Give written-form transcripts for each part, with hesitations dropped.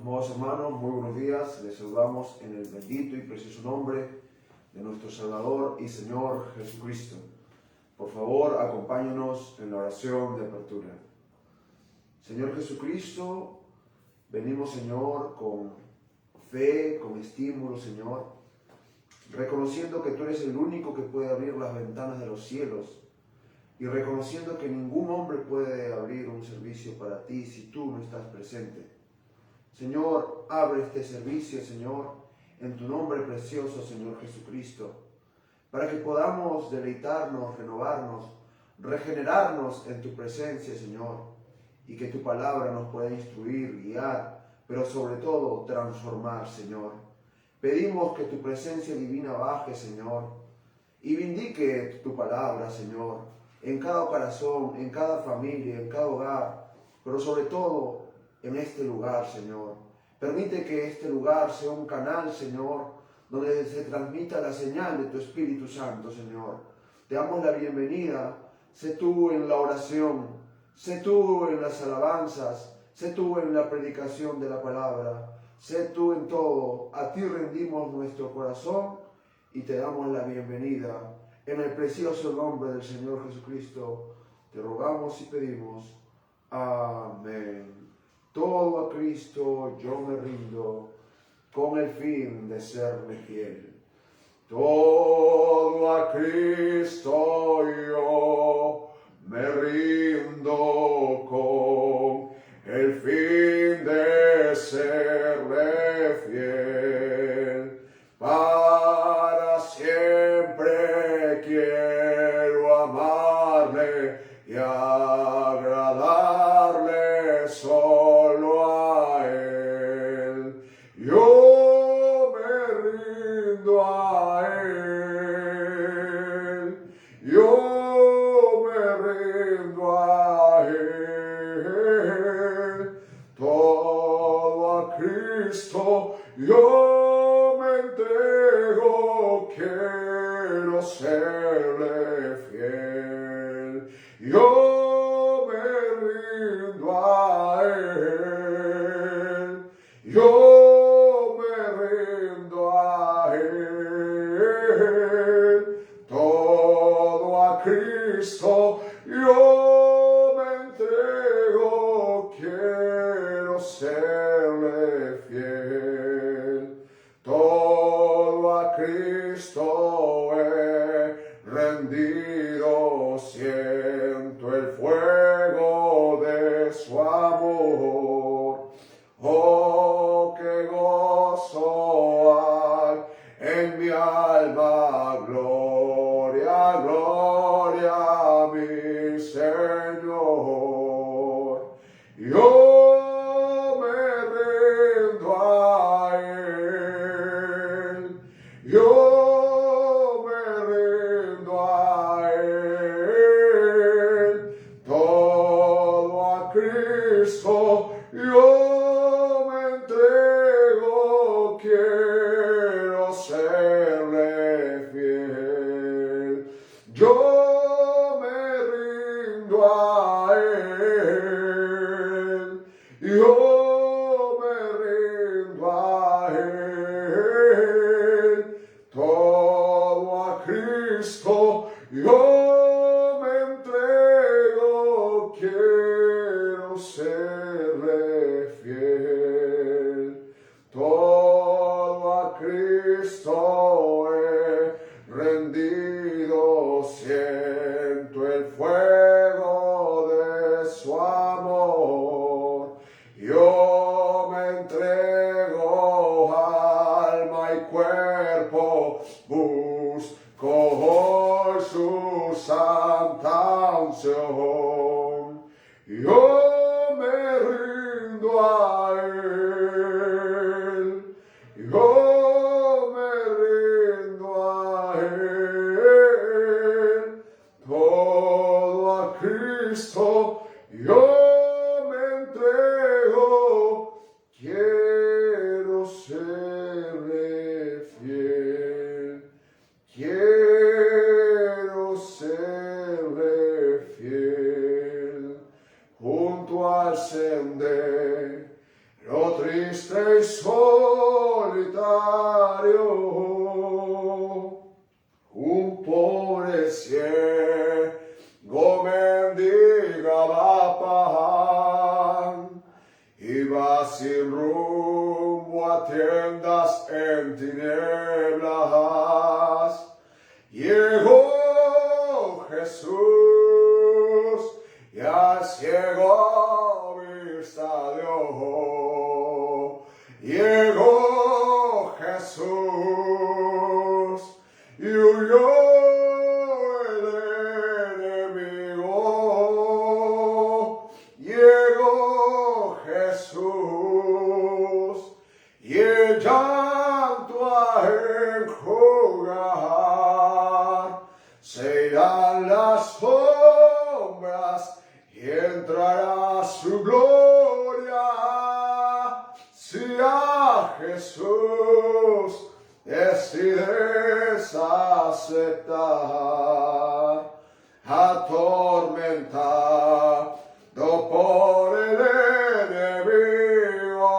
Amados hermanos, muy buenos días. Les saludamos en el bendito y precioso nombre de nuestro Salvador y Señor Jesucristo. Por favor, acompáñenos en la oración de apertura. Señor Jesucristo, venimos, Señor, con fe, con estímulo, Señor, reconociendo que tú eres el único que puede abrir las ventanas de los cielos y reconociendo que ningún hombre puede abrir un servicio para ti si tú no estás presente. Señor, abre este servicio, Señor, en tu nombre precioso, Señor Jesucristo, para que podamos deleitarnos, renovarnos, regenerarnos en tu presencia, Señor, y que tu palabra nos pueda instruir, guiar, pero sobre todo transformar, Señor. Pedimos que tu presencia divina baje, Señor, y vindique tu palabra, Señor, en cada corazón, en cada familia, en cada hogar, pero sobre todo en este lugar, Señor. Permite que este lugar sea un canal, Señor, donde se transmita la señal de tu Espíritu Santo, Señor. Te damos la bienvenida. Sé tú en la oración, sé tú en las alabanzas, sé tú en la predicación de la palabra, sé tú en todo. A ti rendimos nuestro corazón y te damos la bienvenida. En el precioso nombre del Señor Jesucristo, te rogamos y pedimos. Amén. Todo a Cristo yo me rindo, con el fin de serle fiel. Todo a Cristo yo me rindo, con el fin de serle fiel. Cristo yo me entrego, quiero serle fiel. Yo me rindo a Él. Yo me rindo a Él. Todo a Cristo yo me entrego, quiero serle fiel. Todo a Cristo he rendido, siento el fuego de su amor. Oh, qué gozo hay en mi alma, gloria, gloria, mi Señor. Yo me rindo a Él. Yo me rindo a Él. Todo a Cristo yo me entrego, quiero serle fiel. Yo me rindo a Él. Yo me rindo a Él. Todo a Cristo yo me entrego, quiero serle fiel. Todo a Cristo he rendido, siento el fuego de su amor. Yo me entrego alma y cuerpo, busco hoy su santa unción. Yo me rindo a Él. Yo me rindo a Él. Todo a Cristo yo me entrego, quiero serle fiel. Quiero serle fiel. Junto al sendero triste y solitario, un pobre ciego mendigaba pan, iba sin rumbo a tiendas en tinieblas. Llegó Jesús y al ciego vista dio. Llegó Jesús y huyó el enemigo. Llegó Jesús y el llanto a enjugar. Se irán las sombras y entrará su gloria. Si a Jesús decides aceptar, atormentado por el enemigo,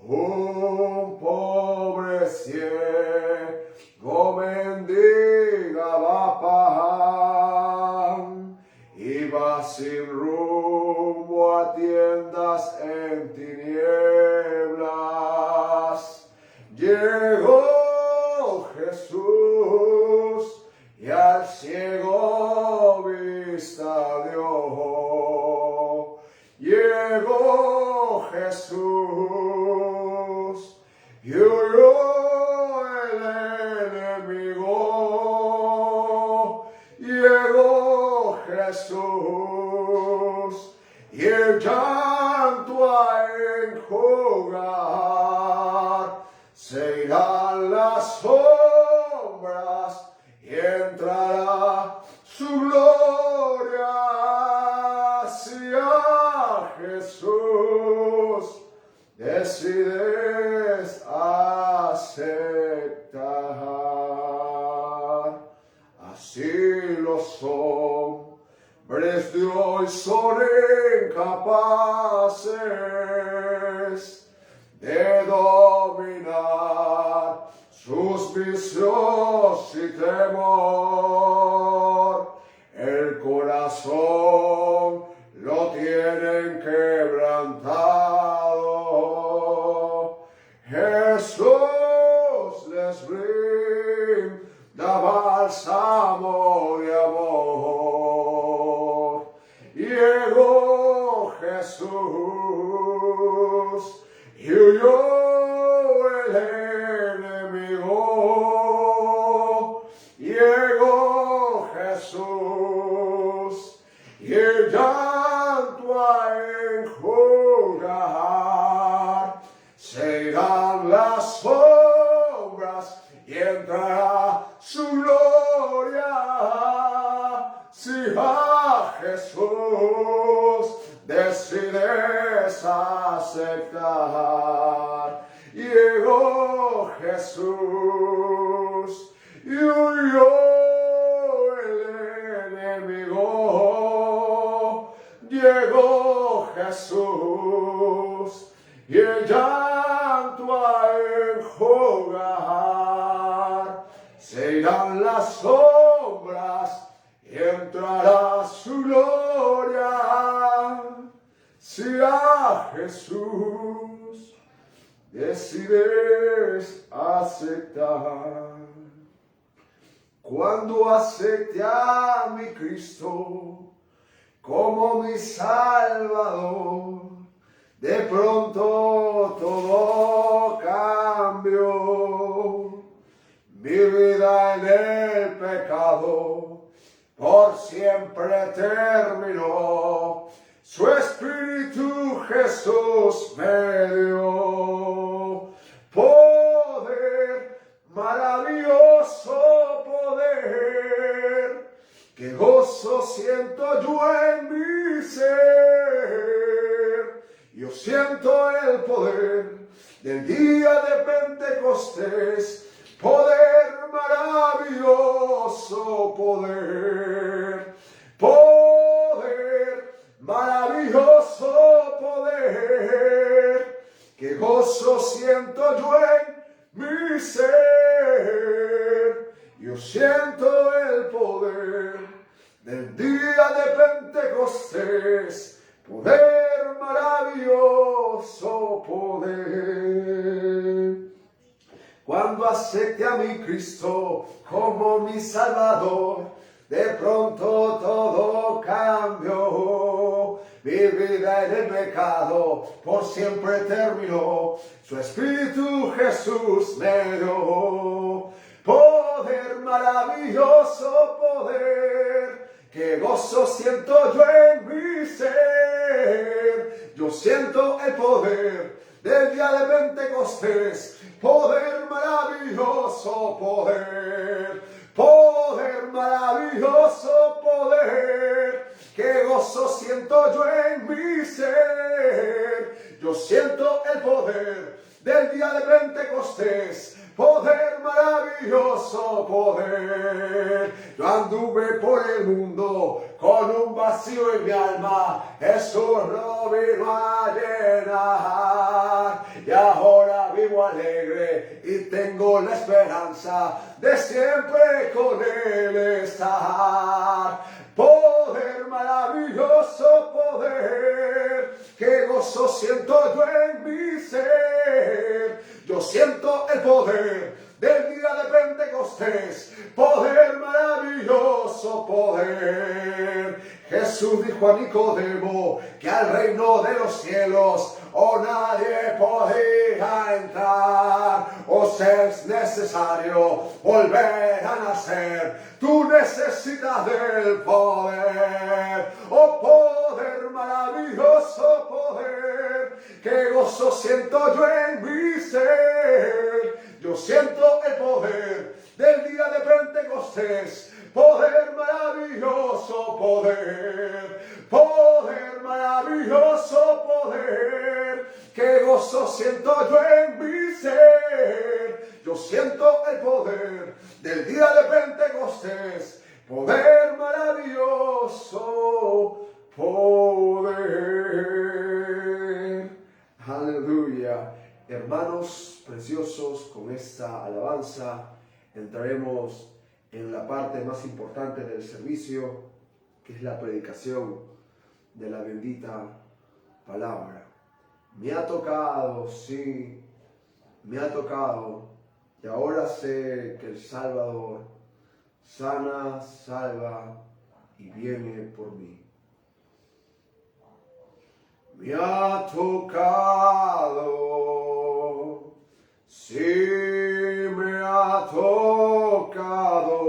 un pobre ciego mendigaba pan, iba sin rumbo a tiendas en tinieblas. Llegó Jesús y al ciego vista dio. Llegó Jesús y huyó el enemigo. Llegó Jesús y el llanto a enjugar. Se irán las sombras y entrará su gloria. Si a Jesús decides aceptar. Así los hombres de hoy son incapaces de dominar sus vicios y temor. El corazón lo tienen quebrantado. Jesús les brinda bálsamo de amor. Llegó Jesús y huyó el enemigo. Llegó Jesús y el llanto a enjugar. Se irán las sombras y entrará su gloria. Si a Jesús decides aceptar. Llegó Jesús y huyó el enemigo. Llegó Jesús y el llanto a enjugar. Se irán las sombras y entrará su gloria. Si a Jesús decides aceptar. Cuando acepté a mi Cristo como mi Salvador, de pronto todo cambió. Mi vida en el pecado por siempre terminó. Su Espíritu Jesús me dio. Poder, maravilloso poder, que gozo siento yo en mi ser. Yo siento el poder del día de Pentecostés. Poder, maravilloso poder. Poder, maravilloso poder. Que gozo siento yo en mi ser. Yo siento el poder del día de Pentecostés. Poder, maravilloso poder. Cuando acepté a mi Cristo como mi Salvador, de pronto todo cambió. Mi vida en el pecado por siempre terminó. Su Espíritu Jesús me dio. Poder, maravilloso poder, que gozo siento yo en mi ser. Yo siento el poder del día de Pentecostés. Poder, maravilloso poder. Poder, maravilloso poder. Que gozo siento yo en mi ser. Yo siento el poder del día de Pentecostés. Poder, maravilloso poder. Yo anduve por el mundo con un vacío en mi alma. Jesús lo vino a llenar. Y ahora vivo alegre y tengo la esperanza de siempre con Él estar. Poder, maravilloso poder, que gozo siento yo en mi ser. Yo siento el poder del día de Pentecostés. Poder, maravilloso poder. Jesús dijo a Nicodemo que al reino de los cielos nadie podía entrar. Es necesario volver a nacer. Tú necesitas del poder. Poder, maravilloso poder, que gozo siento yo en mi ser. Yo siento el poder del día de Pentecostés. Poder, maravilloso poder. Poder, maravilloso poder, que gozo gozo siento yo en mi ser. Yo siento el poder del día de Pentecostés. Poder maravilloso, poder. Aleluya. Hermanos preciosos, con esta alabanza entraremos en la parte más importante del servicio, que es la predicación de la bendita palabra. Me ha tocado, sí, me ha tocado, y ahora sé que el Salvador sana, salva y viene por mí. Me ha tocado, sí, me ha tocado,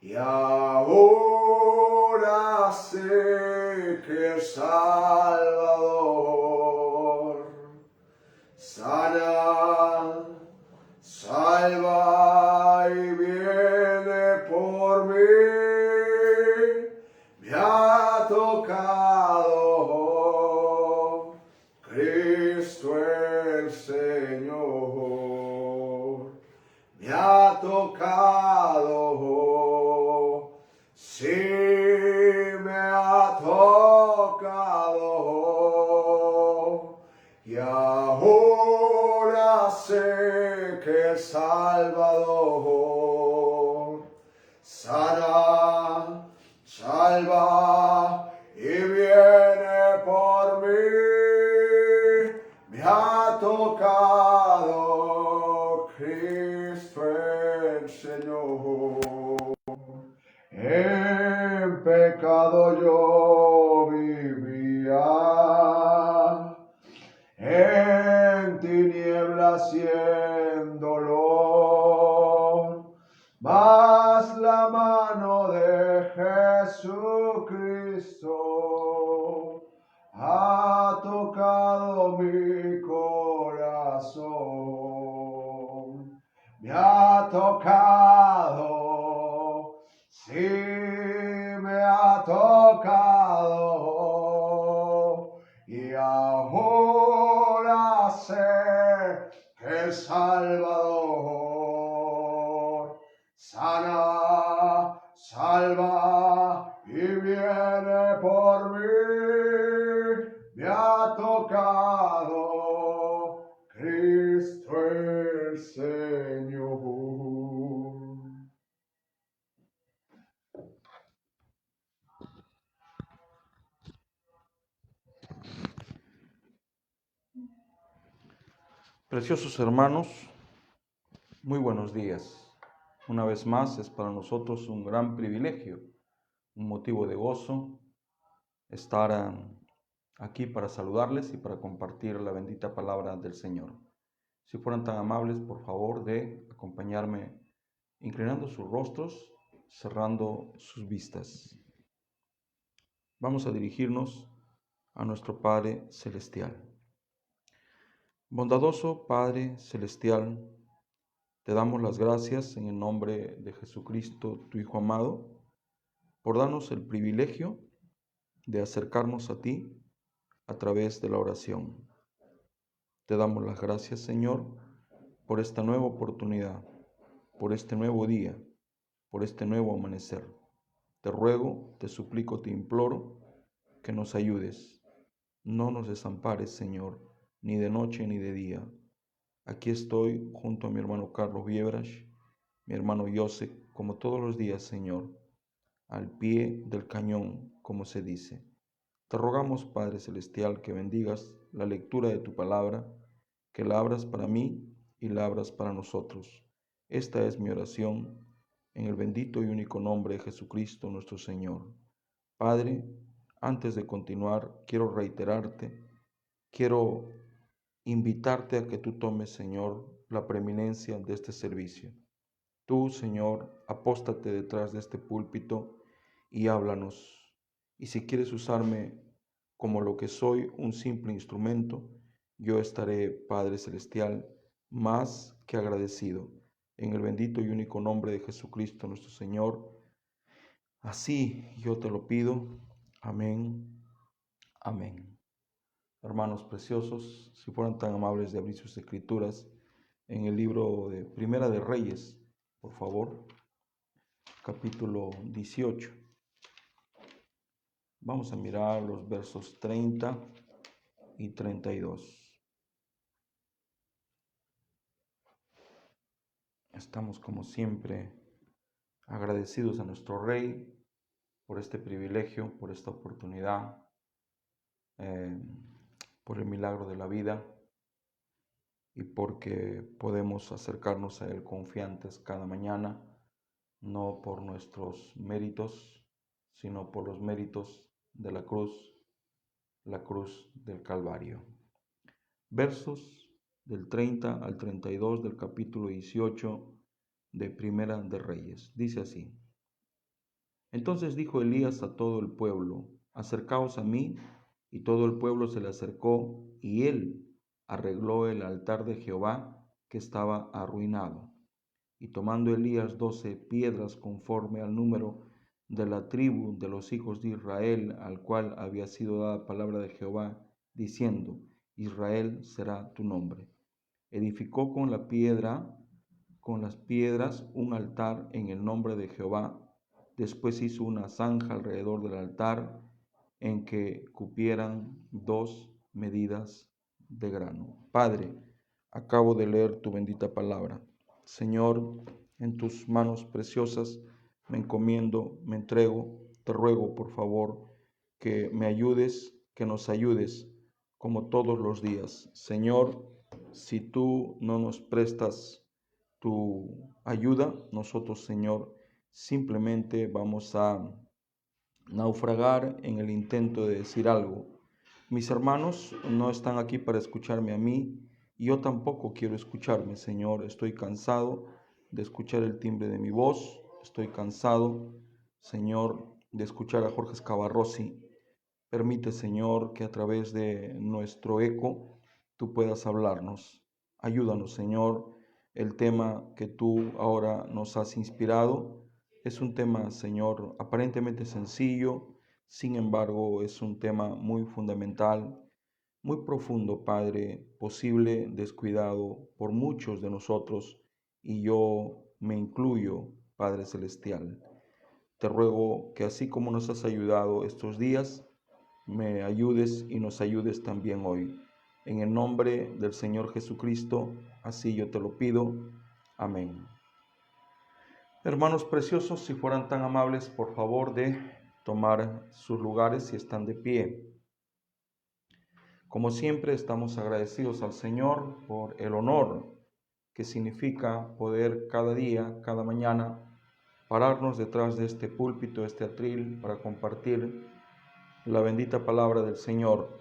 y ahora sé que el Salvador sana, salva y viene por mí. Me ha tocado Cristo el Señor. Me ha tocado, sí, me ha tocado, y ahora sé que el Salvador sana, salva y viene por mí. Me ha tocado Cristo el Señor. En pecado yo vivía, en tinieblas y en dolor, mas la mano de Jesucristo ha tocado mi corazón. Me ha tocado, sí, me ha tocado, y ahora sé que el Salvador sana, salva y viene por mí. Me ha tocado Cristo el Señor. Preciosos hermanos, muy buenos días. Una vez más es para nosotros un gran privilegio, un motivo de gozo estar aquí para saludarles y para compartir la bendita palabra del Señor. Si fueran tan amables, por favor, de acompañarme inclinando sus rostros, cerrando sus vistas. Vamos a dirigirnos a nuestro Padre Celestial. Bondadoso Padre Celestial, te damos las gracias en el nombre de Jesucristo, tu Hijo amado, por darnos el privilegio de acercarnos a ti a través de la oración. Te damos las gracias, Señor, por esta nueva oportunidad, por este nuevo día, por este nuevo amanecer. Te ruego, te suplico, te imploro que nos ayudes. No nos desampares, Señor, ni de noche ni de día. Aquí estoy junto a mi hermano Carlos Viebras, mi hermano Joseph, como todos los días, Señor, al pie del cañón, como se dice. Te rogamos, Padre Celestial, que bendigas la lectura de tu palabra, que la abras para mí y la abras para nosotros. Esta es mi oración, en el bendito y único nombre de Jesucristo nuestro Señor. Padre, antes de continuar, quiero reiterarte, quiero invitarte a que tú tomes, Señor, la preeminencia de este servicio. Tú, Señor, apóstate detrás de este púlpito y háblanos. Y si quieres usarme como lo que soy, un simple instrumento, yo estaré, Padre Celestial, más que agradecido. En el bendito y único nombre de Jesucristo nuestro Señor. Así yo te lo pido. Amén. Amén. hermanos preciosos, si fueran tan amables de abrir sus escrituras en el libro de Primera de Reyes, por favor, capítulo 18. Vamos a mirar los versos 30 y 32. Estamos como siempre agradecidos a nuestro Rey por este privilegio, por esta oportunidad, por el milagro de la vida y porque podemos acercarnos a Él confiantes cada mañana, no por nuestros méritos, sino por los méritos de la cruz del Calvario. Versos del 30 al 32 del capítulo 18 de Primera de Reyes. Dice así: Entonces dijo Elías a todo el pueblo: Acercaos a mí. Y todo el pueblo se le acercó, y él arregló el altar de Jehová que estaba arruinado. Y tomando Elías 12 piedras conforme al número de la tribu de los hijos de Israel, al cual había sido dada palabra de Jehová, diciendo: Israel será tu nombre. Edificó con las piedras un altar en el nombre de Jehová. Después hizo una zanja alrededor del altar en que cupieran 2 medidas de grano. Padre, acabo de leer tu bendita palabra. Señor, en tus manos preciosas me encomiendo, me entrego. Te ruego, por favor, que me ayudes, que nos ayudes, como todos los días. Señor, si tú no nos prestas tu ayuda, nosotros, Señor, simplemente vamos a naufragar en el intento de decir algo. Mis hermanos no están aquí para escucharme a mí, y yo tampoco quiero escucharme, Señor. Estoy cansado de escuchar el timbre de mi voz. Estoy cansado, Señor, de escuchar a Jorge Escavarrossi. Permite, Señor, que a través de nuestro eco tú puedas hablarnos. Ayúdanos, Señor. El tema que tú ahora nos has inspirado es un tema, Señor, aparentemente sencillo. Sin embargo, es un tema muy fundamental, muy profundo, Padre, posible descuidado por muchos de nosotros, y yo me incluyo, Padre Celestial. Te ruego que así como nos has ayudado estos días, me ayudes y nos ayudes también hoy. En el nombre del Señor Jesucristo, así yo te lo pido. Amén. Hermanos preciosos, si fueran tan amables, por favor, de tomar sus lugares si están de pie. Como siempre, estamos agradecidos al Señor por el honor que significa poder cada día, cada mañana, pararnos detrás de este púlpito, este atril, para compartir la bendita palabra del Señor.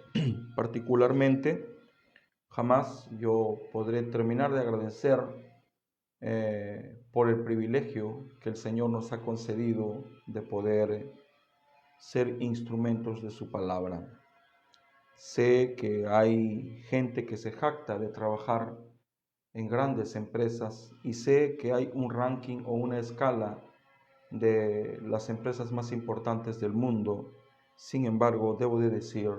Particularmente, jamás yo podré terminar de agradecer por el privilegio que el Señor nos ha concedido de poder ser instrumentos de su palabra. Sé que hay gente que se jacta de trabajar en grandes empresas, y sé que hay un ranking o una escala de las empresas más importantes del mundo. Sin embargo, debo de decir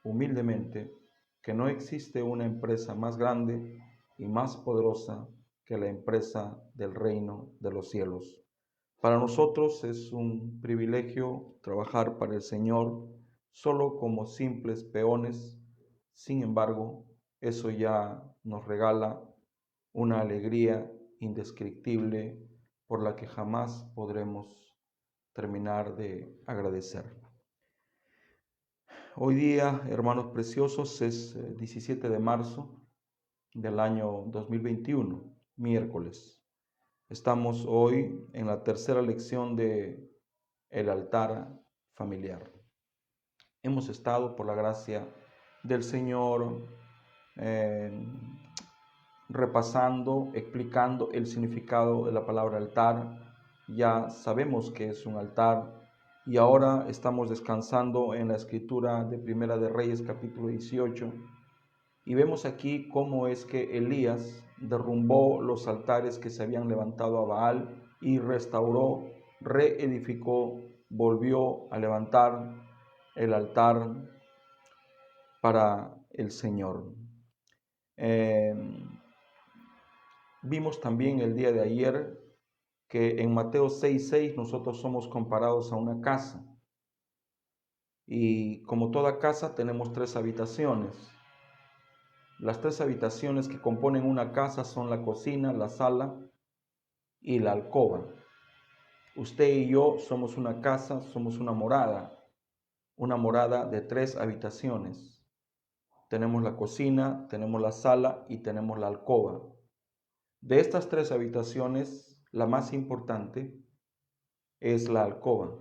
humildemente que no existe una empresa más grande y más poderosa que la empresa del reino de los cielos. Para nosotros es un privilegio trabajar para el Señor solo como simples peones. Sin embargo, eso ya nos regala una alegría indescriptible por la que jamás podremos terminar de agradecer. Hoy día, hermanos preciosos, es 17 de marzo del año 2021, miércoles. Estamos hoy en la tercera lección de el altar familiar. Hemos estado, por la gracia del Señor, repasando, explicando el significado de la palabra altar. Ya sabemos que es un altar, y ahora estamos descansando en la escritura de Primera de Reyes, capítulo 18, y vemos aquí cómo es que Elías derrumbó los altares que se habían levantado a Baal y restauró, reedificó, volvió a levantar el altar para el Señor. Vimos también el día de ayer que en Mateo 6:6 nosotros somos comparados a una casa. Y como toda casa tenemos 3 habitaciones. Las 3 habitaciones que componen una casa son la cocina, la sala y la alcoba. Usted y yo somos una casa, somos una morada de 3 habitaciones. Tenemos la cocina, tenemos la sala y tenemos la alcoba. De estas 3 habitaciones, la más importante es la alcoba.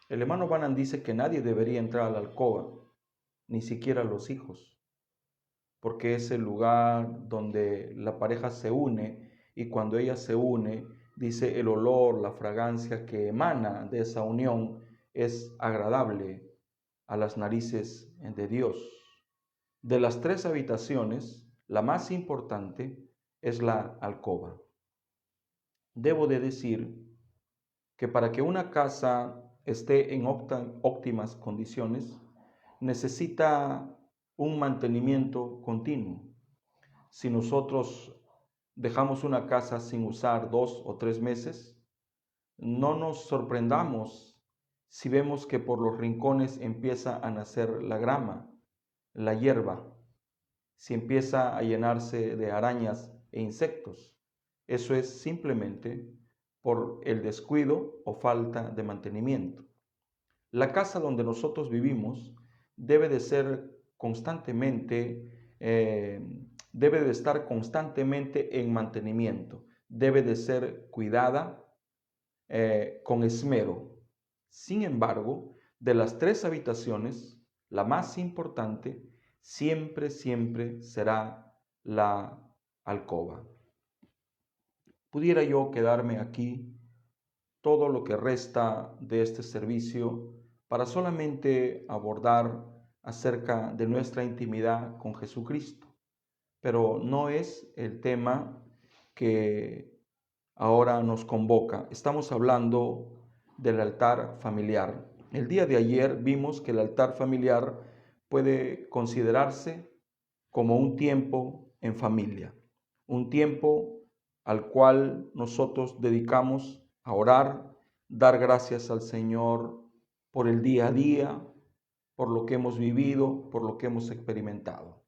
El hermano Branham dice que nadie debería entrar a la alcoba, ni siquiera los hijos, porque es el lugar donde la pareja se une y cuando ella se une, dice el olor, la fragancia que emana de esa unión es agradable a las narices de Dios. De las 3 habitaciones, la más importante es la alcoba. Debo de decir que para que una casa esté en óptimas condiciones, necesita un mantenimiento continuo. Si nosotros dejamos una casa sin usar 2 o 3 meses, no nos sorprendamos si vemos que por los rincones empieza a nacer la grama, la hierba, si empieza a llenarse de arañas e insectos. Eso es simplemente por el descuido o falta de mantenimiento. La casa donde nosotros vivimos debe de ser constantemente, debe de estar constantemente en mantenimiento, debe de ser cuidada con esmero. Sin embargo, de las 3 habitaciones, la más importante siempre será la alcoba. Pudiera yo quedarme aquí todo lo que resta de este servicio para solamente abordar acerca de nuestra intimidad con Jesucristo, pero no es el tema que ahora nos convoca. Estamos hablando del altar familiar. El día de ayer vimos que el altar familiar puede considerarse como un tiempo en familia, un tiempo al cual nosotros dedicamos a orar, dar gracias al Señor por el día a día, por lo que hemos vivido, por lo que hemos experimentado.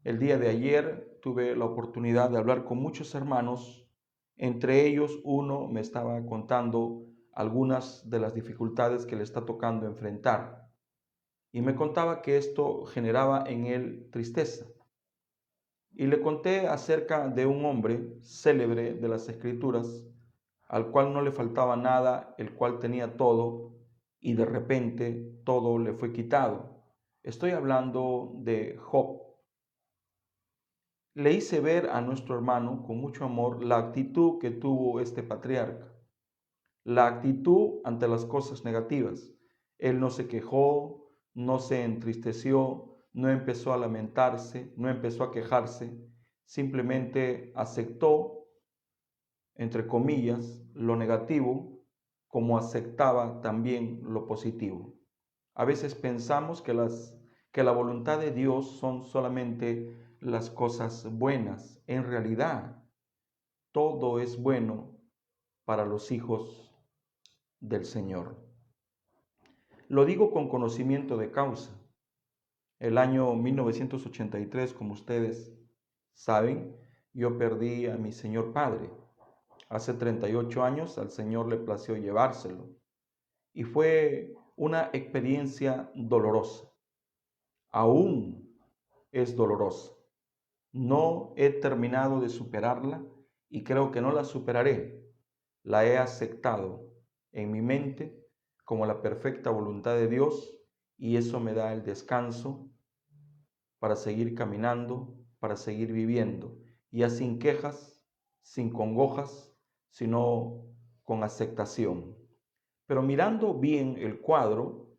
El día de ayer tuve la oportunidad de hablar con muchos hermanos. Entre ellos, uno me estaba contando algunas de las dificultades que le está tocando enfrentar. Y me contaba que esto generaba en él tristeza. Y le conté acerca de un hombre célebre de las Escrituras, al cual no le faltaba nada, el cual tenía todo, y de repente todo le fue quitado. Estoy hablando de Job. Le hice ver a nuestro hermano con mucho amor la actitud que tuvo este patriarca, la actitud ante las cosas negativas. Él no se quejó, no se entristeció, no empezó a lamentarse, no empezó a quejarse, simplemente aceptó, entre comillas, lo negativo, como aceptaba también lo positivo. A veces pensamos que la voluntad de Dios son solamente las cosas buenas. En realidad, todo es bueno para los hijos del Señor. Lo digo con conocimiento de causa. El año 1983, como ustedes saben, yo perdí a mi señor padre. Hace 38 años al Señor le plació llevárselo. Y fue una experiencia dolorosa. Aún es dolorosa. No he terminado de superarla y creo que no la superaré. La he aceptado en mi mente como la perfecta voluntad de Dios y eso me da el descanso para seguir caminando, para seguir viviendo, ya sin quejas, sin congojas, sino con aceptación. Pero mirando bien el cuadro,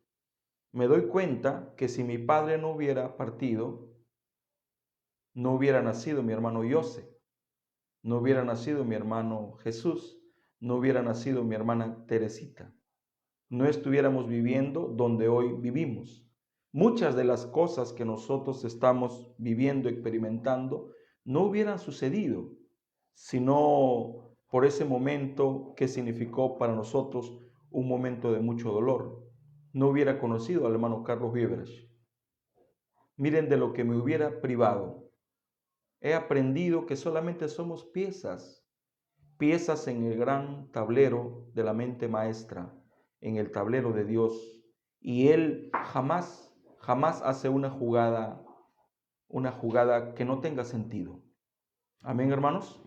me doy cuenta que si mi padre no hubiera partido, no hubiera nacido mi hermano José, no hubiera nacido mi hermano Jesús, no hubiera nacido mi hermana Teresita. No estuviéramos viviendo donde hoy vivimos. muchas de las cosas que nosotros estamos viviendo, experimentando, no hubieran sucedido, sino por ese momento que significó para nosotros un momento de mucho dolor. No hubiera conocido al hermano Carlos Viveras. Miren de lo que me hubiera privado. He aprendido que solamente somos piezas en el gran tablero de la mente maestra, en el tablero de Dios. Y Él jamás hace una jugada que no tenga sentido. Amén, hermanos.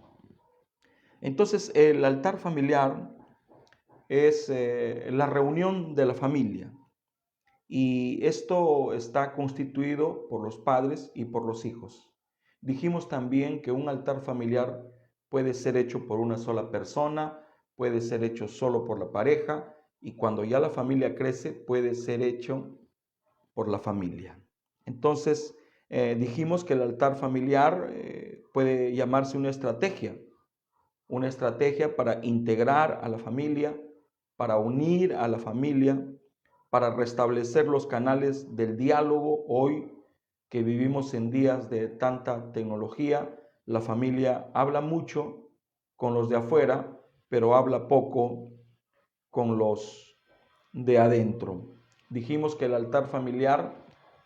Entonces, el altar familiar es la reunión de la familia. Y esto está constituido por los padres y por los hijos. Dijimos también que un altar familiar puede ser hecho por una sola persona, puede ser hecho solo por la pareja, y cuando ya la familia crece, puede ser hecho por la familia. Entonces, dijimos que el altar familiar puede llamarse una estrategia para integrar a la familia, para unir a la familia, para restablecer los canales del diálogo. Hoy que vivimos en días de tanta tecnología, la familia habla mucho con los de afuera, pero habla poco con los de adentro. Dijimos que el altar familiar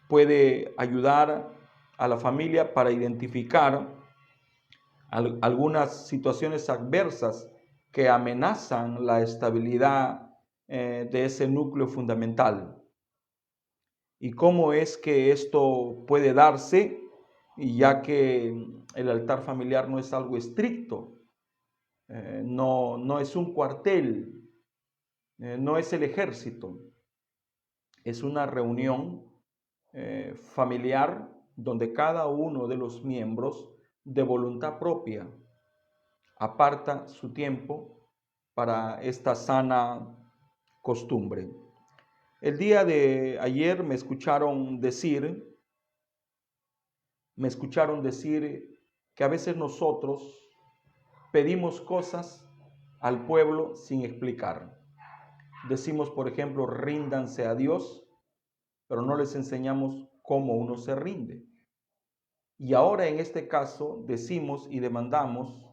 puede ayudar a la familia para identificar algunas situaciones adversas que amenazan la estabilidad de ese núcleo fundamental. ¿Y cómo es que esto puede darse? Y ya que el altar familiar no es algo estricto, no es un cuartel, no es el ejército, es una reunión familiar donde cada uno de los miembros de voluntad propia aparta su tiempo para esta sana costumbre. El día de ayer me escucharon decir que a veces nosotros pedimos cosas al pueblo sin explicar. Decimos, por ejemplo, ríndanse a Dios, pero no les enseñamos cómo uno se rinde. Y ahora en este caso decimos y demandamos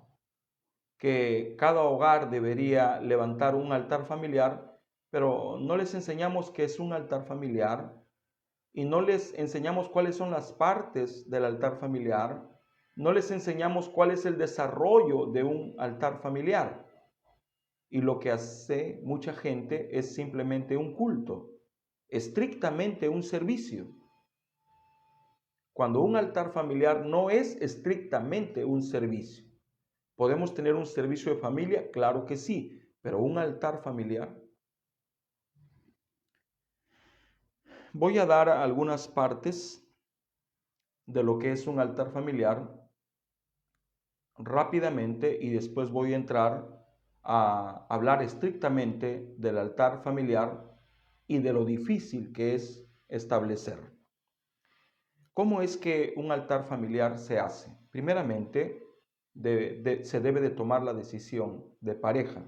que cada hogar debería levantar un altar familiar, pero no les enseñamos qué es un altar familiar y no les enseñamos cuáles son las partes del altar familiar, no les enseñamos cuál es el desarrollo de un altar familiar. Y lo que hace mucha gente es simplemente un culto, estrictamente un servicio. Cuando un altar familiar no es estrictamente un servicio. ¿Podemos tener un servicio de familia? Claro que sí, pero un altar familiar. Voy a dar algunas partes de lo que es un altar familiar rápidamente y después voy a entrar a hablar estrictamente del altar familiar y de lo difícil que es establecer. ¿Cómo es que un altar familiar se hace? Primeramente, se debe de tomar la decisión de pareja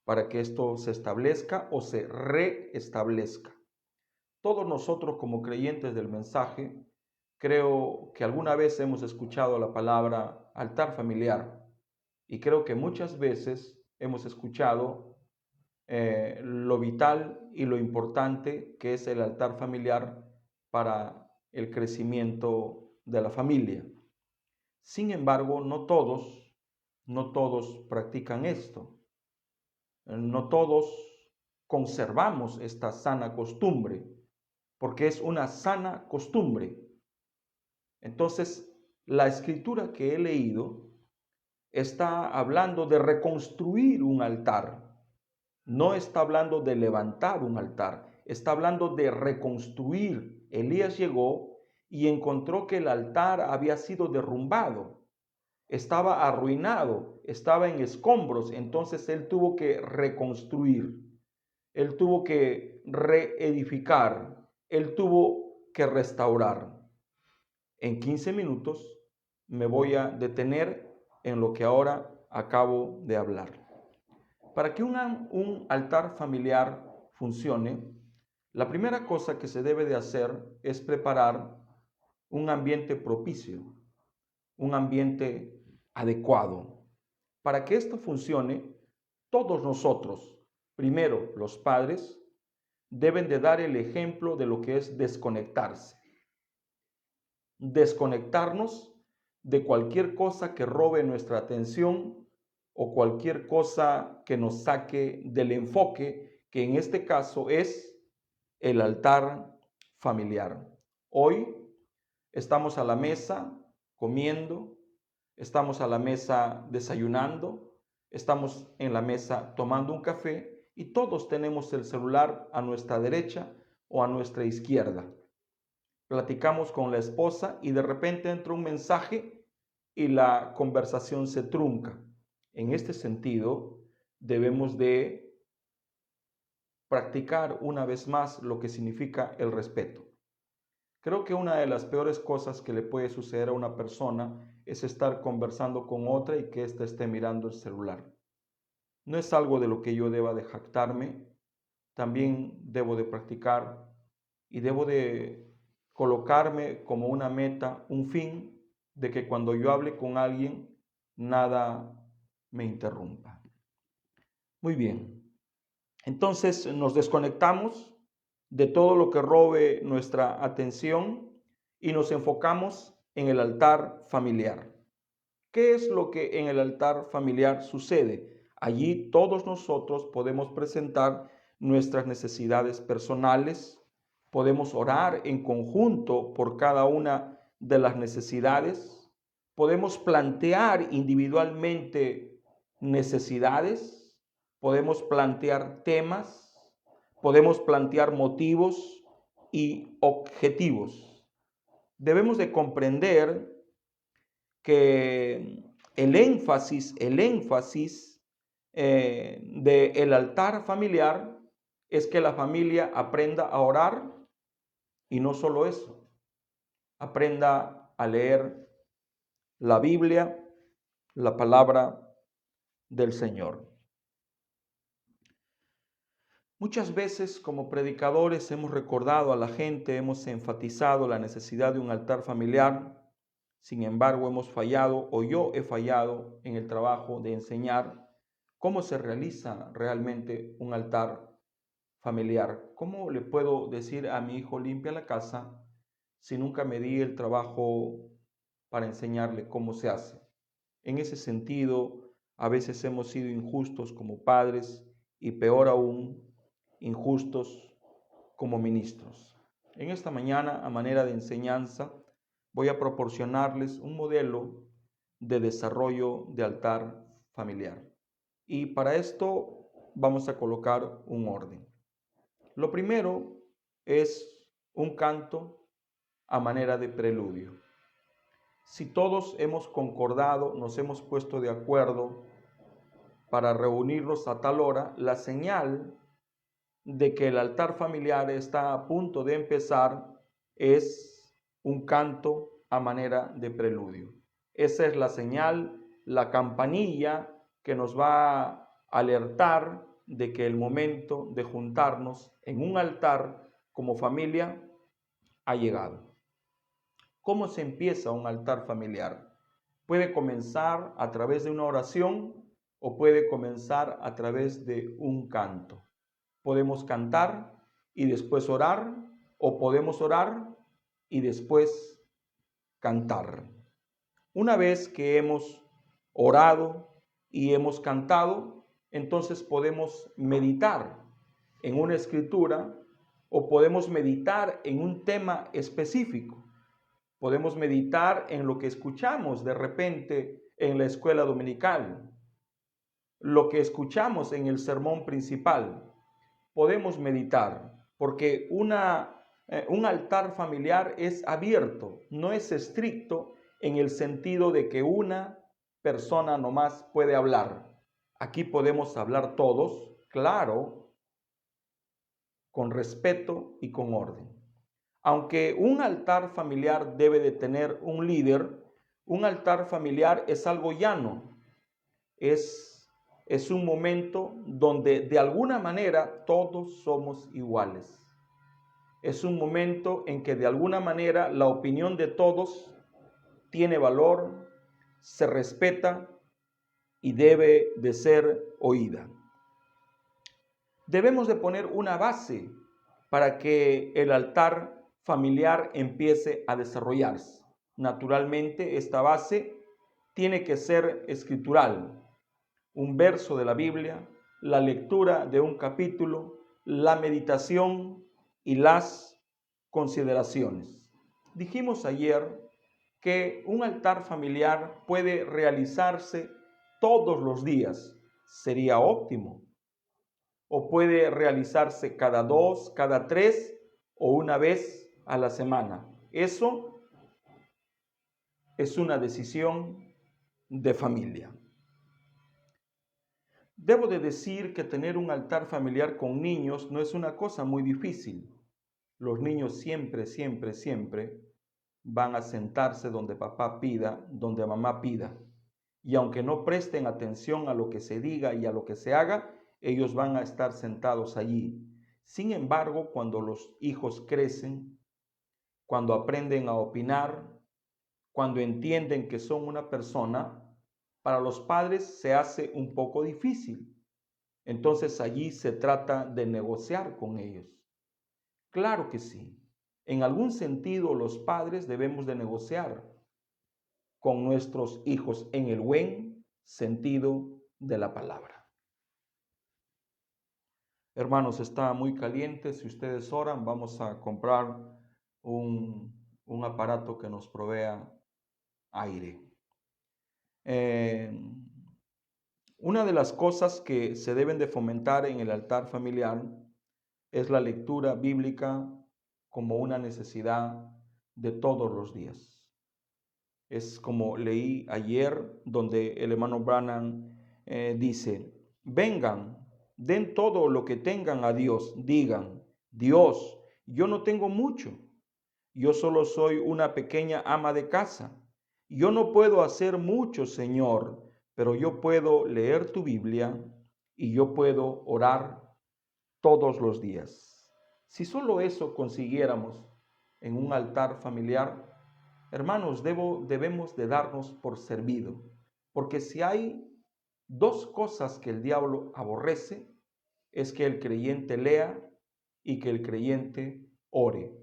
para que esto se establezca o se reestablezca. Todos nosotros como creyentes del mensaje, creo que alguna vez hemos escuchado la palabra altar familiar y creo que muchas veces hemos escuchado lo vital y lo importante que es el altar familiar para el crecimiento de la familia. Sin embargo, no todos practican esto. No todos conservamos esta sana costumbre, porque es una sana costumbre. Entonces, la escritura que he leído está hablando de reconstruir un altar. No está hablando de levantar un altar, está hablando de reconstruir. Elías llegó y encontró que el altar había sido derrumbado, estaba arruinado, estaba en escombros, entonces él tuvo que reconstruir, él tuvo que reedificar, él tuvo que restaurar. En 15 minutos me voy a detener en lo que ahora acabo de hablar. Para que un altar familiar funcione, La primera cosa que se debe de hacer es preparar un ambiente propicio, un ambiente adecuado. Para que esto funcione, todos nosotros, primero los padres, deben de dar el ejemplo de lo que es desconectarse. Desconectarnos de cualquier cosa que robe nuestra atención o cualquier cosa que nos saque del enfoque, que en este caso es el altar familiar. Hoy estamos a la mesa comiendo, estamos a la mesa desayunando, estamos en la mesa tomando un café y todos tenemos el celular a nuestra derecha o a nuestra izquierda. Platicamos con la esposa y de repente entra un mensaje y la conversación se trunca. En este sentido, debemos de practicar una vez más lo que significa el respeto. Creo que una de las peores cosas que le puede suceder a una persona es estar conversando con otra y que ésta esté mirando el celular. No es algo de lo que yo deba de jactarme, también debo de practicar y debo de colocarme como una meta, un fin, de que cuando yo hable con alguien, nada me interrumpa. Muy bien, entonces nos desconectamos de todo lo que robe nuestra atención y nos enfocamos en el altar familiar. ¿Qué es lo que en el altar familiar sucede? Allí todos nosotros podemos presentar nuestras necesidades personales, podemos orar en conjunto por cada una de las necesidades, podemos plantear individualmente necesidades, podemos plantear temas, podemos plantear motivos y objetivos. Debemos de comprender que el énfasis del altar familiar es que la familia aprenda a orar y no solo eso, aprenda a leer la Biblia, la palabra del Señor. Muchas veces como predicadores hemos recordado a la gente, hemos enfatizado la necesidad de un altar familiar. Sin embargo, hemos fallado o yo he fallado en el trabajo de enseñar cómo se realiza realmente un altar familiar. ¿Cómo le puedo decir a mi hijo limpia la casa si nunca me di el trabajo para enseñarle cómo se hace? En ese sentido, a veces hemos sido injustos como padres y peor aún, injustos como ministros. En esta mañana, a manera de enseñanza, voy a proporcionarles un modelo de desarrollo de altar familiar. Y para esto vamos a colocar un orden. Lo primero es un canto a manera de preludio. Si todos hemos concordado, nos hemos puesto de acuerdo para reunirnos a tal hora, la señal de que el altar familiar está a punto de empezar es un canto a manera de preludio. Esa es la señal, la campanilla que nos va a alertar de que el momento de juntarnos en un altar como familia ha llegado. ¿Cómo se empieza un altar familiar? Puede comenzar a través de una oración o puede comenzar a través de un canto. Podemos cantar y después orar, o podemos orar y después cantar. Una vez que hemos orado y hemos cantado, entonces podemos meditar en una escritura o podemos meditar en un tema específico. Podemos meditar en lo que escuchamos de repente en la escuela dominical, lo que escuchamos en el sermón principal. Podemos meditar, porque un altar familiar es abierto, no es estricto en el sentido de que una persona nomás puede hablar. Aquí podemos hablar todos, claro, con respeto y con orden. Aunque un altar familiar debe de tener un líder, un altar familiar es algo llano, es un momento donde de alguna manera todos somos iguales. Es un momento en que de alguna manera la opinión de todos tiene valor, se respeta y debe de ser oída. Debemos de poner una base para que el altar familiar empiece a desarrollarse. Naturalmente, esta base tiene que ser escritural. Un verso de la Biblia, la lectura de un capítulo, la meditación y las consideraciones. Dijimos ayer que un altar familiar puede realizarse todos los días. Sería óptimo. O puede realizarse cada 2, cada 3 o una vez a la semana. Eso es una decisión de familia. Debo de decir que tener un altar familiar con niños no es una cosa muy difícil. Los niños siempre van a sentarse donde papá pida, donde mamá pida. Y aunque no presten atención a lo que se diga y a lo que se haga, ellos van a estar sentados allí. Sin embargo, cuando los hijos crecen, cuando aprenden a opinar, cuando entienden que son una persona, para los padres se hace un poco difícil. Entonces allí se trata de negociar con ellos. Claro que sí. En algún sentido los padres debemos de negociar con nuestros hijos en el buen sentido de la palabra. Hermanos, está muy caliente. Si ustedes oran, vamos a comprar un aparato que nos provea aire. Una de las cosas que se deben de fomentar en el altar familiar es la lectura bíblica como una necesidad de todos los días. Es como leí ayer, donde el hermano Branham dice: vengan, den todo lo que tengan a Dios, digan: Dios, yo no tengo mucho, yo solo soy una pequeña ama de casa, yo no puedo hacer mucho, Señor, pero yo puedo leer tu Biblia y yo puedo orar todos los días. Si solo eso consiguiéramos en un altar familiar, hermanos, debemos de darnos por servido, porque si hay dos cosas que el diablo aborrece, es que el creyente lea y que el creyente ore.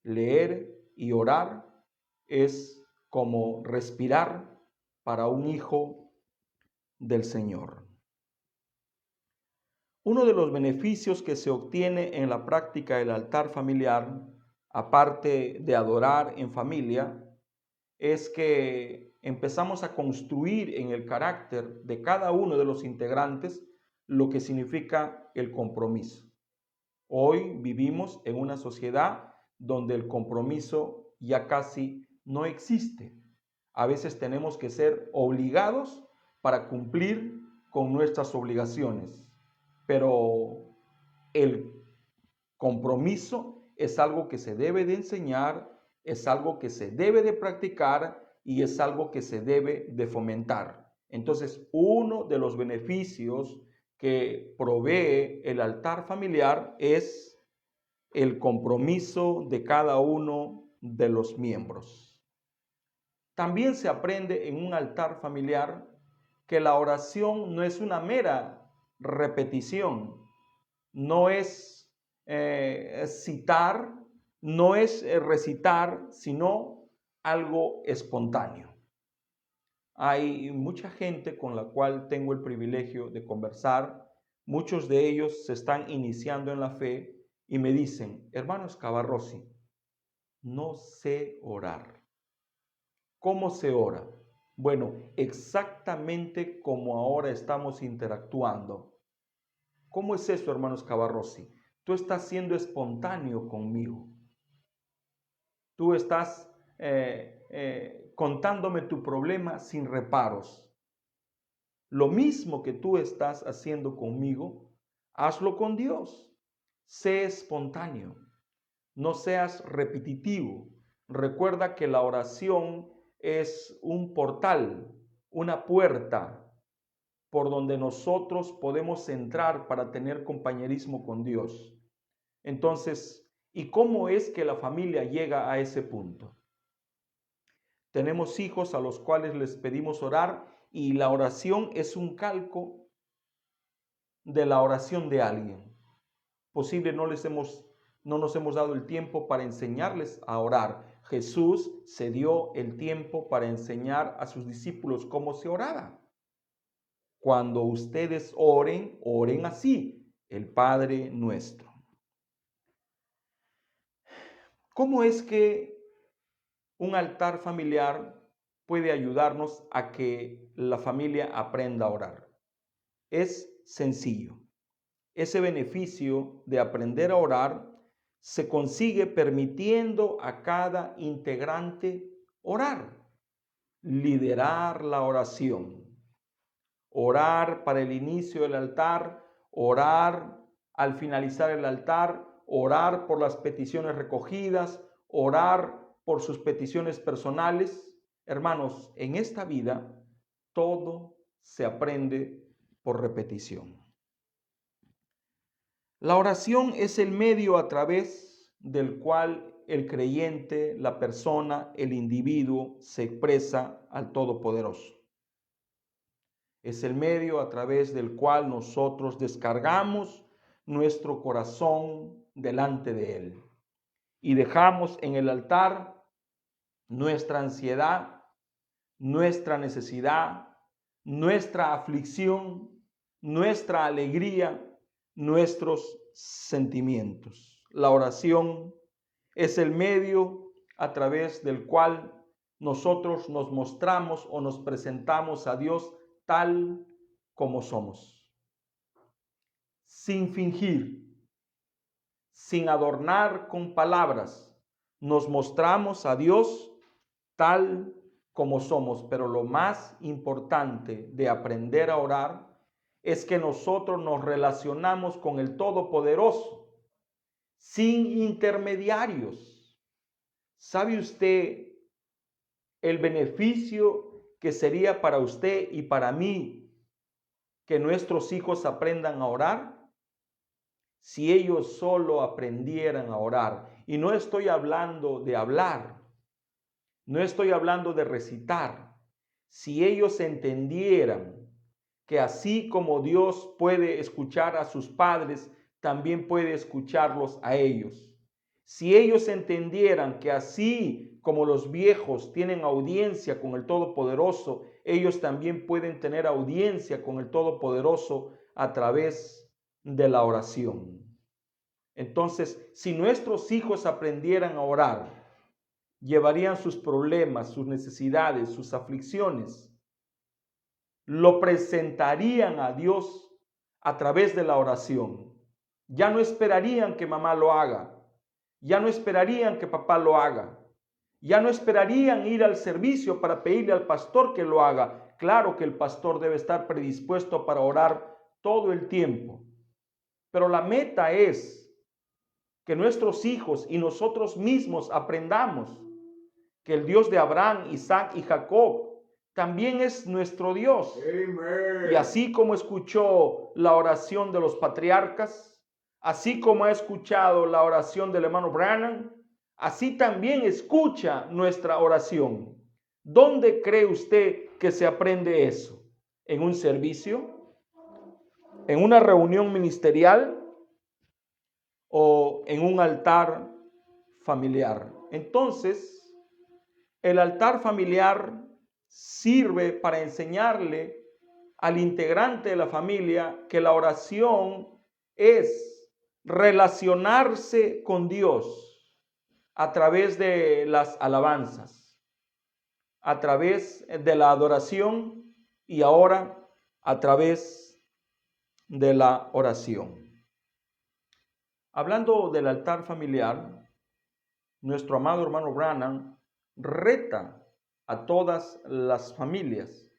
Leer y orar es como respirar para un hijo del Señor. Uno de los beneficios que se obtiene en la práctica del altar familiar, aparte de adorar en familia, es que empezamos a construir en el carácter de cada uno de los integrantes lo que significa el compromiso. Hoy vivimos en una sociedad donde el compromiso ya casi no existe. A veces tenemos que ser obligados para cumplir con nuestras obligaciones, pero el compromiso es algo que se debe de enseñar, es algo que se debe de practicar y es algo que se debe de fomentar. Entonces, uno de los beneficios que provee el altar familiar es el compromiso de cada uno de los miembros. También se aprende en un altar familiar que la oración no es una mera repetición, no es citar, no es recitar, sino algo espontáneo. Hay mucha gente con la cual tengo el privilegio de conversar. Muchos de ellos se están iniciando en la fe y me dicen: hermano Scavarrossi, no sé orar. ¿Cómo se ora? Bueno, exactamente como ahora estamos interactuando. ¿Cómo es eso, hermano Scavarrossi? Tú estás siendo espontáneo conmigo. Tú estás contándome tu problema sin reparos. Lo mismo que tú estás haciendo conmigo, hazlo con Dios. Sé espontáneo. No seas repetitivo. Recuerda que la oración es un portal, una puerta por donde nosotros podemos entrar para tener compañerismo con Dios. Entonces, ¿Y cómo es que la familia llega a ese punto? Tenemos hijos a los cuales les pedimos orar y la oración es un calco de la oración de alguien. Posible no nos hemos dado el tiempo para enseñarles a orar. Jesús se dio el tiempo para enseñar a sus discípulos cómo se oraba. Cuando ustedes oren, oren así, el Padre nuestro. ¿Cómo es que un altar familiar puede ayudarnos a que la familia aprenda a orar? Es sencillo. Ese beneficio de aprender a orar se consigue permitiendo a cada integrante orar, liderar la oración, orar para el inicio del altar, orar al finalizar el altar, orar por las peticiones recogidas, orar por sus peticiones personales. Hermanos, en esta vida todo se aprende por repetición. La oración es el medio a través del cual el creyente, la persona, el individuo se expresa al Todopoderoso. Es el medio a través del cual nosotros descargamos nuestro corazón delante de Él y dejamos en el altar nuestra ansiedad, nuestra necesidad, nuestra aflicción, nuestra alegría, nuestros sentimientos. La oración es el medio a través del cual nosotros nos mostramos o nos presentamos a Dios tal como somos, sin fingir, sin adornar con palabras. Nos mostramos a Dios tal como somos, pero lo más importante de aprender a orar es que nosotros nos relacionamos con el Todopoderoso, sin intermediarios. ¿Sabe usted el beneficio que sería para usted y para mí que nuestros hijos aprendan a orar? Si ellos solo aprendieran a orar, y no estoy hablando de hablar, no estoy hablando de recitar, si ellos entendieran que así como Dios puede escuchar a sus padres, también puede escucharlos a ellos. Si ellos entendieran que así como los viejos tienen audiencia con el Todopoderoso, ellos también pueden tener audiencia con el Todopoderoso a través de la oración. Entonces, si nuestros hijos aprendieran a orar, llevarían sus problemas, sus necesidades, sus aflicciones, lo presentarían a Dios a través de la oración. Ya no esperarían que mamá lo haga, ya no esperarían que papá lo haga, ya no esperarían ir al servicio para pedirle al pastor que lo haga. Claro que el pastor debe estar predispuesto para orar todo el tiempo, pero la meta es que nuestros hijos y nosotros mismos aprendamos que el Dios de Abraham, Isaac y Jacob también es nuestro Dios. Amen. Y así como escuchó la oración de los patriarcas, así como ha escuchado la oración del hermano Branham, así también escucha nuestra oración. ¿Dónde cree usted que se aprende eso? ¿En un servicio? ¿En una reunión ministerial? ¿O en un altar familiar? Entonces, el altar familiar sirve para enseñarle al integrante de la familia que la oración es relacionarse con Dios a través de las alabanzas, a través de la adoración y ahora a través de la oración. Hablando del altar familiar, nuestro amado hermano Branham reta a todas las familias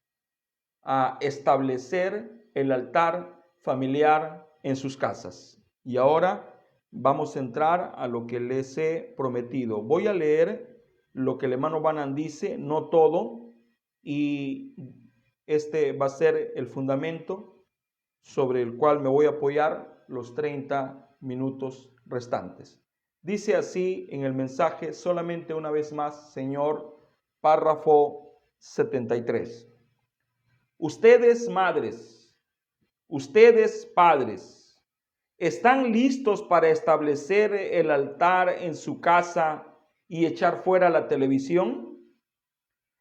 a establecer el altar familiar en sus casas. Y ahora vamos a entrar a lo que les he prometido. Voy a leer lo que el hermano Branham dice, no todo, y este va a ser el fundamento sobre el cual me voy a apoyar los 30 minutos restantes. Dice así en el mensaje, solamente una vez más, Señor, párrafo 73. Ustedes madres, ustedes padres, ¿están listos para establecer el altar en su casa y echar fuera la televisión?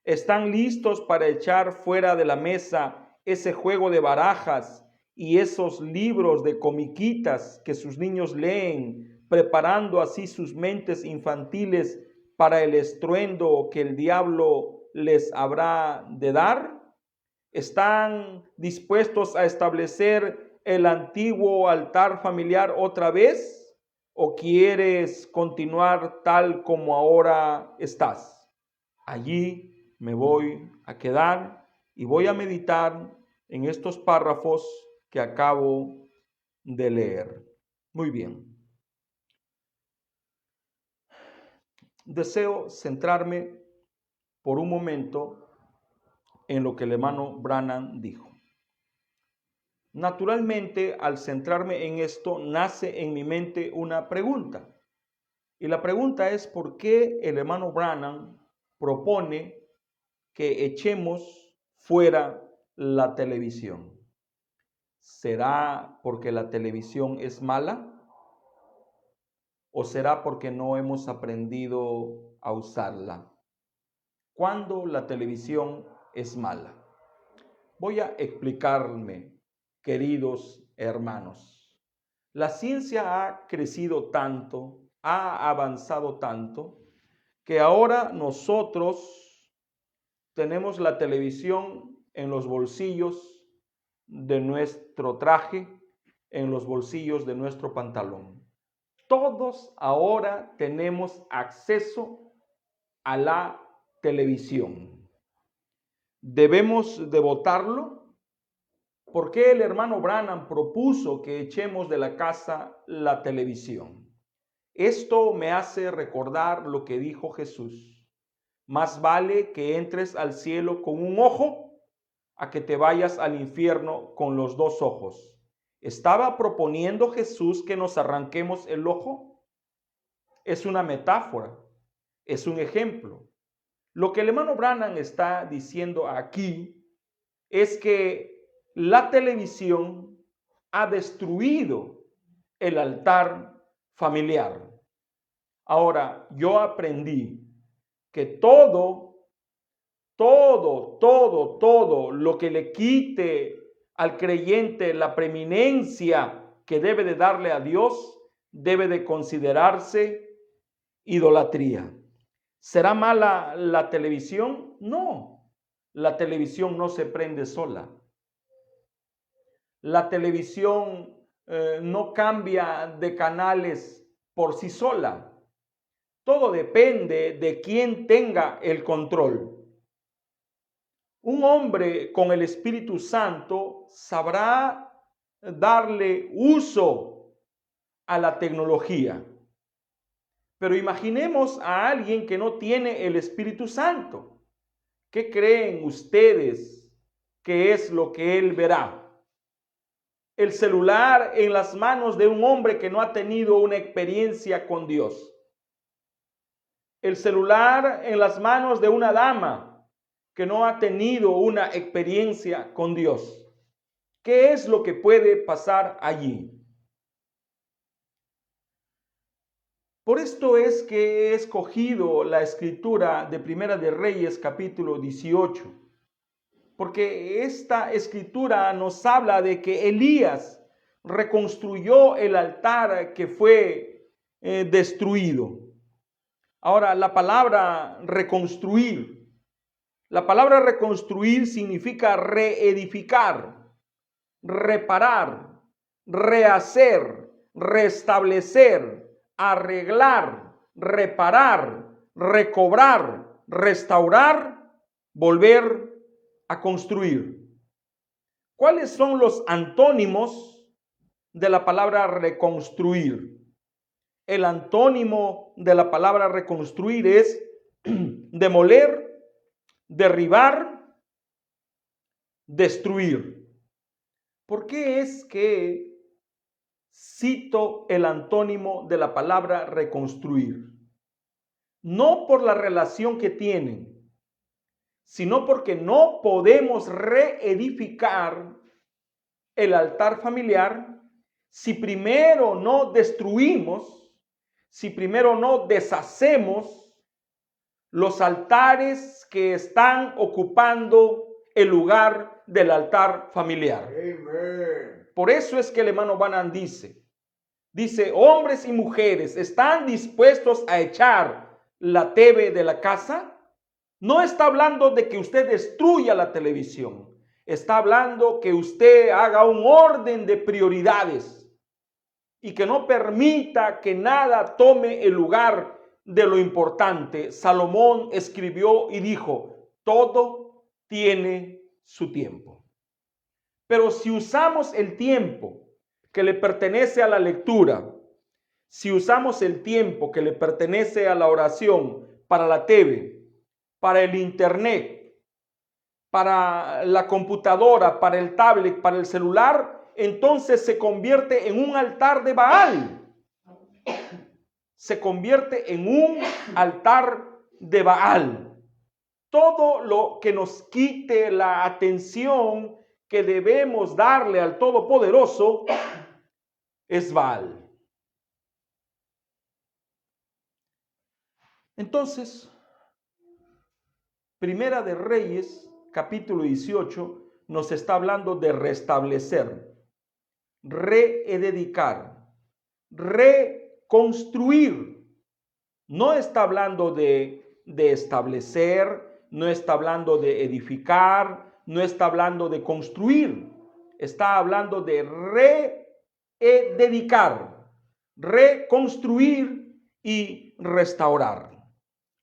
¿Están listos para echar fuera de la mesa ese juego de barajas y esos libros de comiquitas que sus niños leen, preparando así sus mentes infantiles para el estruendo que el diablo les habrá de dar? ¿Están dispuestos a establecer el antiguo altar familiar otra vez? ¿O quieres continuar tal como ahora estás? Allí me voy a quedar y voy a meditar en estos párrafos que acabo de leer. Muy bien. Deseo centrarme por un momento en lo que el hermano Branham dijo. Naturalmente, al centrarme en esto, nace en mi mente una pregunta. Y la pregunta es, ¿por qué el hermano Branham propone que echemos fuera la televisión? ¿Será porque la televisión es mala? ¿O será porque no hemos aprendido a usarla? ¿Cuándo la televisión es mala? Voy a explicarme, queridos hermanos. La ciencia ha crecido tanto, ha avanzado tanto, que ahora nosotros tenemos la televisión en los bolsillos de nuestro traje, en los bolsillos de nuestro pantalón. Todos ahora tenemos acceso a la televisión. ¿Debemos de votarlo? ¿Por qué el hermano Branham propuso que echemos de la casa la televisión? Esto me hace recordar lo que dijo Jesús. Más vale que entres al cielo con un ojo a que te vayas al infierno con los dos ojos. ¿Estaba proponiendo Jesús que nos arranquemos el ojo? Es una metáfora, es un ejemplo. Lo que el hermano Branham está diciendo aquí es que la televisión ha destruido el altar familiar. Ahora, yo aprendí que todo lo que le quite al creyente la preeminencia que debe de darle a Dios, debe de considerarse idolatría. ¿Será mala la televisión? No, la televisión no se prende sola. La televisión no cambia de canales por sí sola. Todo depende de quién tenga el control. Un hombre con el Espíritu Santo sabrá darle uso a la tecnología. Pero imaginemos a alguien que no tiene el Espíritu Santo. ¿Qué creen ustedes que es lo que él verá? El celular en las manos de un hombre que no ha tenido una experiencia con Dios. El celular en las manos de una dama que no ha tenido una experiencia con Dios. ¿Qué es lo que puede pasar allí? Por esto es que he escogido la escritura de Primera de Reyes, capítulo 18. Porque esta escritura nos habla de que Elías reconstruyó el altar que fue destruido. Ahora, la palabra reconstruir significa reedificar, reparar, rehacer, restablecer, arreglar, reparar, recobrar, restaurar, volver a construir. ¿Cuáles son los antónimos de la palabra reconstruir? El antónimo de la palabra reconstruir es demoler, derribar, destruir. ¿Por qué es que cito el antónimo de la palabra reconstruir. No por la relación que tienen, sino porque no podemos reedificar el altar familiar si primero no destruimos, si primero no deshacemos los altares que están ocupando el lugar del altar familiar. Amen. Por eso es que el hermano Branham dice, hombres y mujeres, ¿están dispuestos a echar la TV de la casa? No está hablando de que usted destruya la televisión. Está hablando que usted haga un orden de prioridades y que no permita que nada tome el lugar de lo importante. Salomón escribió y dijo, todo tiene su tiempo. Pero si usamos el tiempo que le pertenece a la lectura, si usamos el tiempo que le pertenece a la oración para la TV, para el internet, para la computadora, para el tablet, para el celular, entonces se convierte en un altar de Baal. Se convierte en un altar de Baal. Todo lo que nos quite la atención que debemos darle al Todopoderoso es Baal. Entonces, Primera de Reyes, capítulo 18, nos está hablando de restablecer, reedificar, reconstruir. No está hablando de establecer, no está hablando de edificar, no está hablando de construir. Está hablando de reedificar, reconstruir y restaurar.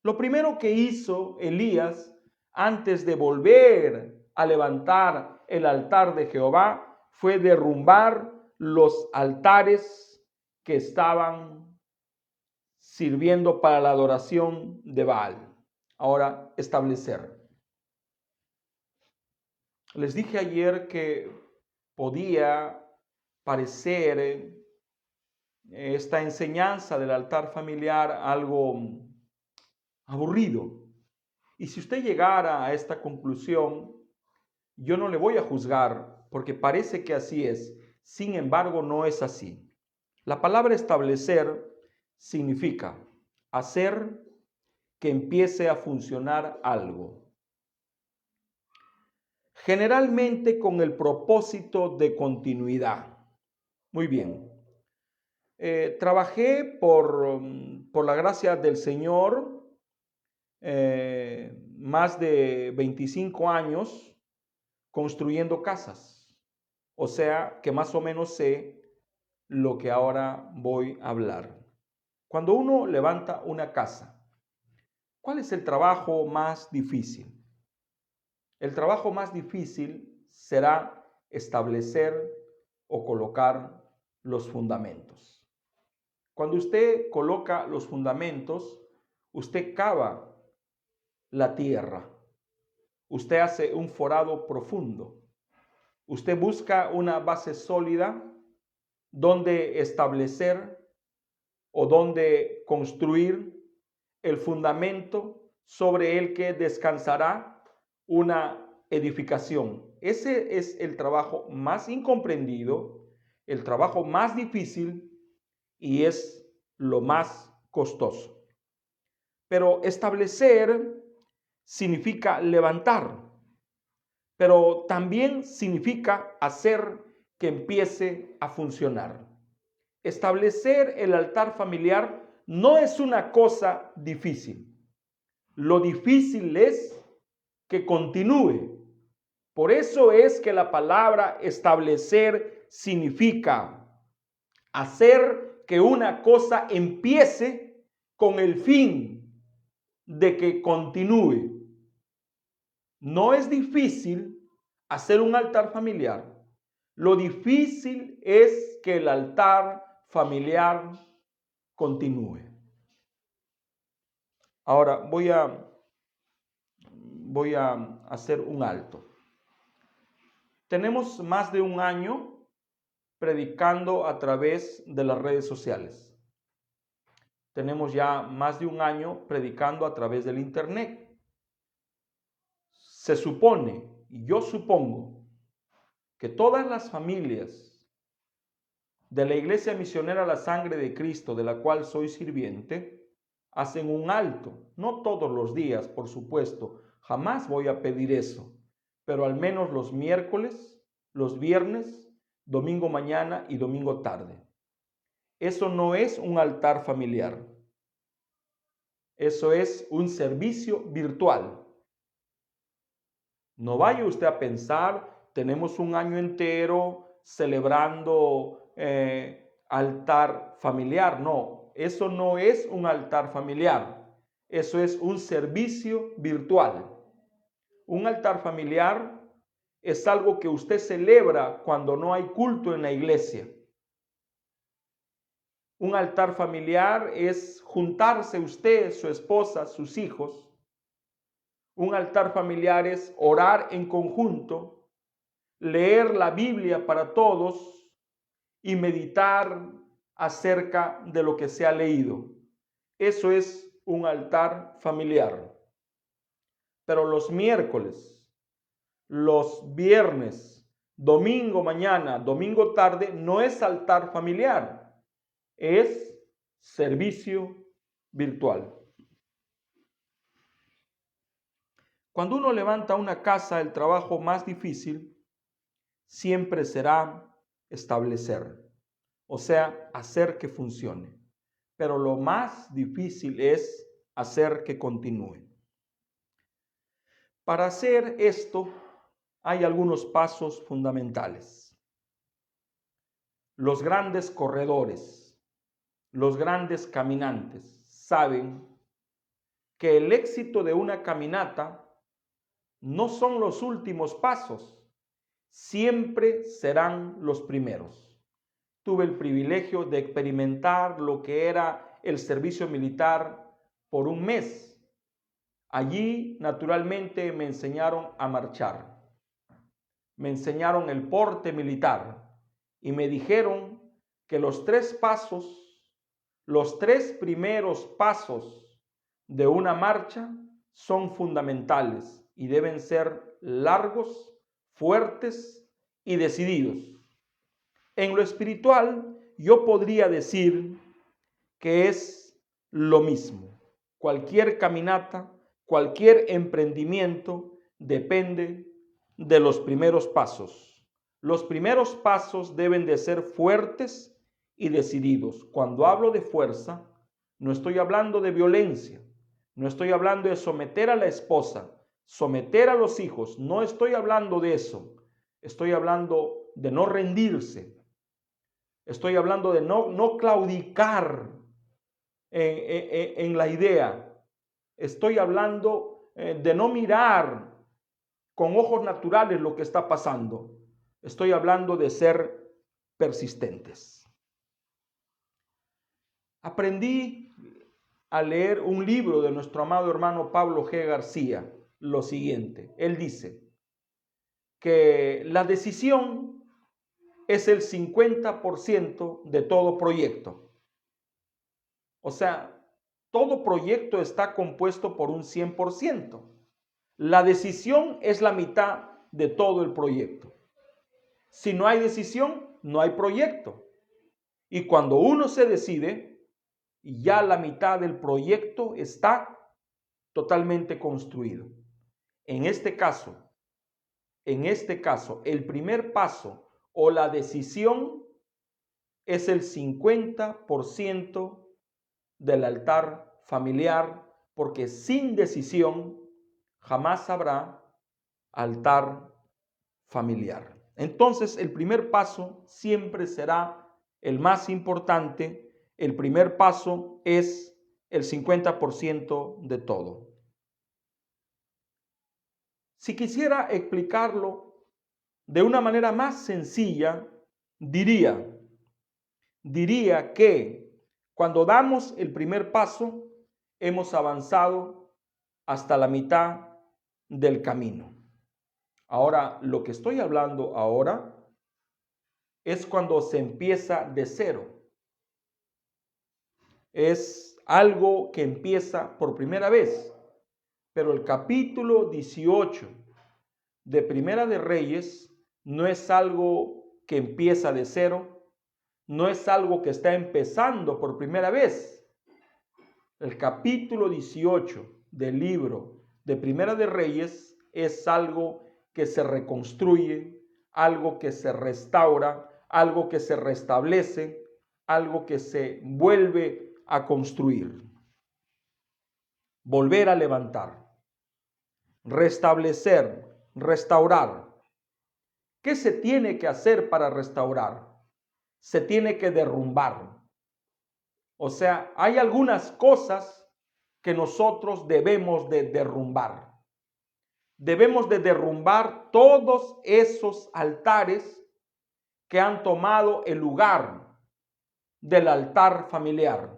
Lo primero que hizo Elías antes de volver a levantar el altar de Jehová fue derrumbar los altares que estaban sirviendo para la adoración de Baal. Ahora, establecer. Les dije ayer que podía parecer esta enseñanza del altar familiar algo aburrido. Y si usted llegara a esta conclusión, yo no le voy a juzgar porque parece que así es. Sin embargo, no es así. La palabra establecer significa hacer que empiece a funcionar algo. Generalmente con el propósito de continuidad. Muy bien. Trabajé por la gracia del Señor más de 25 años construyendo casas. O sea que más o menos sé lo que ahora voy a hablar. Cuando uno levanta una casa, ¿cuál es el trabajo más difícil? El trabajo más difícil será establecer o colocar los fundamentos. Cuando usted coloca los fundamentos, usted cava la tierra. Usted hace un forado profundo. Usted busca una base sólida donde establecer o donde construir el fundamento sobre el que descansará una edificación. Ese es el trabajo más incomprendido, el trabajo más difícil y es lo más costoso. Pero establecer significa levantar, pero también significa hacer que empiece a funcionar. Establecer el altar familiar no es una cosa difícil. Lo difícil es que continúe. Por eso es que la palabra establecer significa hacer que una cosa empiece con el fin de que continúe. No es difícil hacer un altar familiar. Lo difícil es que el altar familiar continúe. Ahora voy a hacer un alto. Tenemos más de un año predicando a través de las redes sociales. Tenemos ya más de un año predicando a través del internet. Se supone, y yo supongo, que todas las familias de la Iglesia Misionera La Sangre de Cristo, de la cual soy sirviente, hacen un alto. No todos los días, por supuesto, jamás voy a pedir eso, pero al menos los miércoles, los viernes, domingo mañana y domingo tarde. Eso no es un altar familiar. Eso es un servicio virtual. No vaya usted a pensar, tenemos un año entero celebrando altar familiar. No, eso no es un altar familiar. Eso es un servicio virtual. Un altar familiar es algo que usted celebra cuando no hay culto en la iglesia. Un altar familiar es juntarse usted, su esposa, sus hijos. Un altar familiar es orar en conjunto, leer la Biblia para todos y meditar acerca de lo que se ha leído. Eso es un altar familiar. Pero los miércoles, los viernes, domingo mañana, domingo tarde, no es altar familiar, es servicio virtual. Cuando uno levanta una casa, el trabajo más difícil siempre será establecer, o sea, hacer que funcione. Pero lo más difícil es hacer que continúe. Para hacer esto hay algunos pasos fundamentales. Los grandes corredores, los grandes caminantes saben que el éxito de una caminata no son los últimos pasos, siempre serán los primeros. Tuve el privilegio de experimentar lo que era el servicio militar por un mes. Allí, naturalmente, me enseñaron a marchar. Me enseñaron el porte militar y me dijeron que los 3 pasos, los 3 primeros pasos de una marcha son fundamentales y deben ser largos, fuertes y decididos. En lo espiritual, yo podría decir que es lo mismo. Cualquier caminata, cualquier emprendimiento depende de los primeros pasos. Los primeros pasos deben de ser fuertes y decididos. Cuando hablo de fuerza, no estoy hablando de violencia, no estoy hablando de someter a la esposa, someter a los hijos, no estoy hablando de eso. Estoy hablando de no rendirse. Estoy hablando de no claudicar en la idea. Estoy hablando de no mirar con ojos naturales lo que está pasando. Estoy hablando de ser persistentes. Aprendí a leer un libro de nuestro amado hermano Pablo G. García, lo siguiente. Él dice que la decisión es el 50% de todo proyecto. O sea, todo proyecto está compuesto por un 100%. La decisión es la mitad de todo el proyecto. Si no hay decisión, no hay proyecto. Y cuando uno se decide, ya la mitad del proyecto está totalmente construido. En este caso, el primer paso o la decisión es el 50% del altar familiar, porque sin decisión jamás habrá altar familiar. Entonces, el primer paso siempre será el más importante. El primer paso es el 50% de todo. Si quisiera explicarlo de una manera más sencilla, diría que cuando damos el primer paso, hemos avanzado hasta la mitad del camino. Ahora, lo que estoy hablando ahora es cuando se empieza de cero. Es algo que empieza por primera vez. Pero el capítulo 18 de Primera de Reyes no es algo que empieza de cero, no es algo que está empezando por primera vez. El capítulo 18 del libro de Primera de Reyes es algo que se reconstruye, algo que se restaura, algo que se restablece, algo que se vuelve a construir. Volver a levantar, restablecer, restaurar. ¿Qué se tiene que hacer para restaurar? Se tiene que derrumbar. O sea, hay algunas cosas que nosotros debemos de derrumbar. Debemos de derrumbar todos esos altares que han tomado el lugar del altar familiar.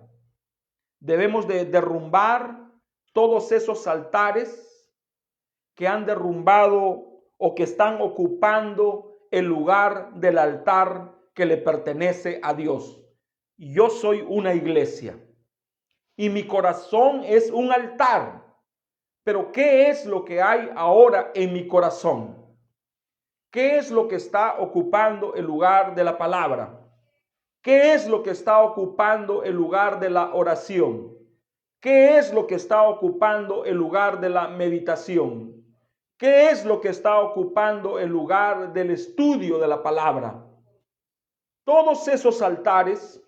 Debemos de derrumbar todos esos altares que han derrumbado o que están ocupando el lugar del altar que le pertenece a Dios. Yo soy una iglesia y mi corazón es un altar. Pero ¿qué es lo que hay ahora en mi corazón? ¿Qué es lo que está ocupando el lugar de la palabra? ¿Qué es lo que está ocupando el lugar de la oración? ¿Qué es lo que está ocupando el lugar de la meditación? ¿Qué es lo que está ocupando el lugar del estudio de la palabra? Todos esos altares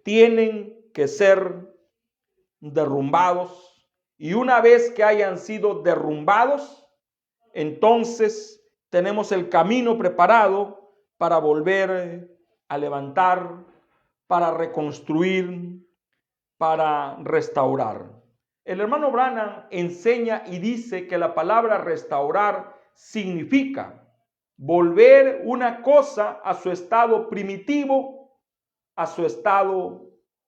tienen que ser derrumbados, y una vez que hayan sido derrumbados, entonces tenemos el camino preparado para volver a levantar, para reconstruir, para restaurar. El hermano Branham enseña y dice que la palabra restaurar significa volver una cosa a su estado primitivo, a su estado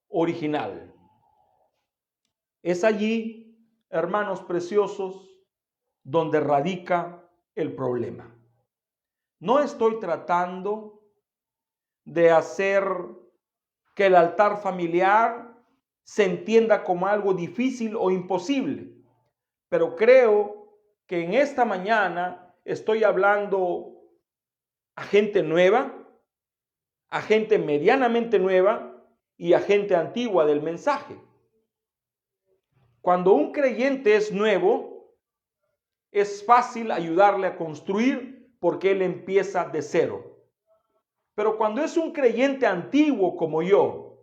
original. Es allí, hermanos preciosos, donde radica el problema. No estoy tratando de hacer que el altar familiar se entienda como algo difícil o imposible, pero creo que en esta mañana estoy hablando a gente nueva, a gente medianamente nueva y a gente antigua del mensaje. Cuando un creyente es nuevo, es fácil ayudarle a construir porque él empieza de cero. Pero cuando es un creyente antiguo como yo,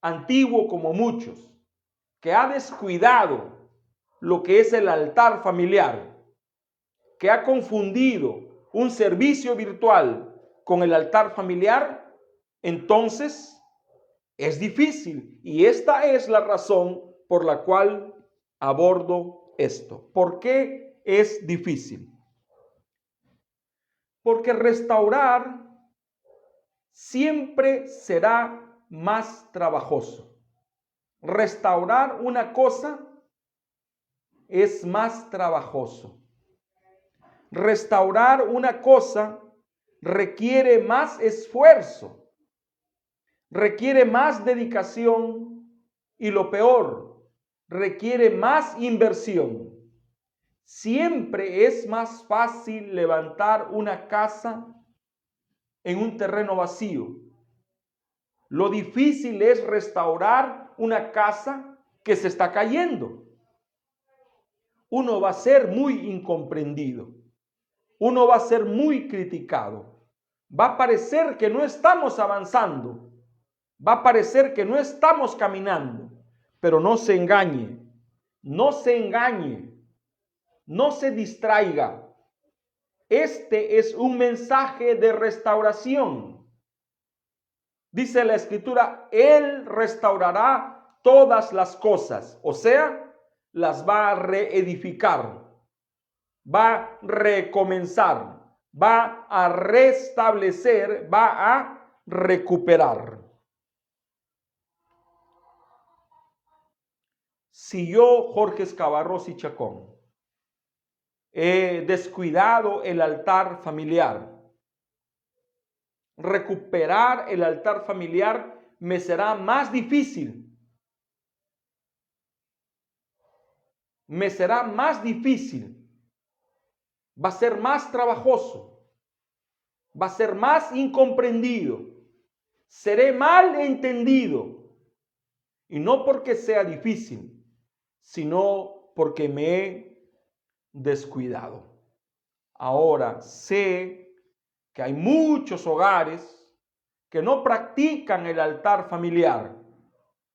antiguo como muchos, que ha descuidado lo que es el altar familiar, que ha confundido un servicio virtual con el altar familiar, entonces es difícil. Y esta es la razón por la cual abordo esto. ¿Por qué es difícil? Porque restaurar siempre será más trabajoso. Restaurar una cosa es más trabajoso. Restaurar una cosa requiere más esfuerzo, requiere más dedicación y lo peor, requiere más inversión. Siempre es más fácil levantar una casa en un terreno vacío. Lo difícil es restaurar una casa que se está cayendo. Uno va a ser muy incomprendido. Uno va a ser muy criticado. Va a parecer que no estamos avanzando. Va a parecer que no estamos caminando. Pero no se engañe. No se engañe. No se distraiga. Este es un mensaje de restauración. Dice la Escritura, Él restaurará todas las cosas. O sea, las va a reedificar, va a recomenzar, va a restablecer, va a recuperar. Si yo, Jorge Escabarros y Chacón, he descuidado el altar familiar, recuperar el altar familiar me será más difícil. Me será más difícil. Va a ser más trabajoso. Va a ser más incomprendido. Seré mal entendido. Y no porque sea difícil, sino porque me he descuidado. Ahora sé que hay muchos hogares que no practican el altar familiar.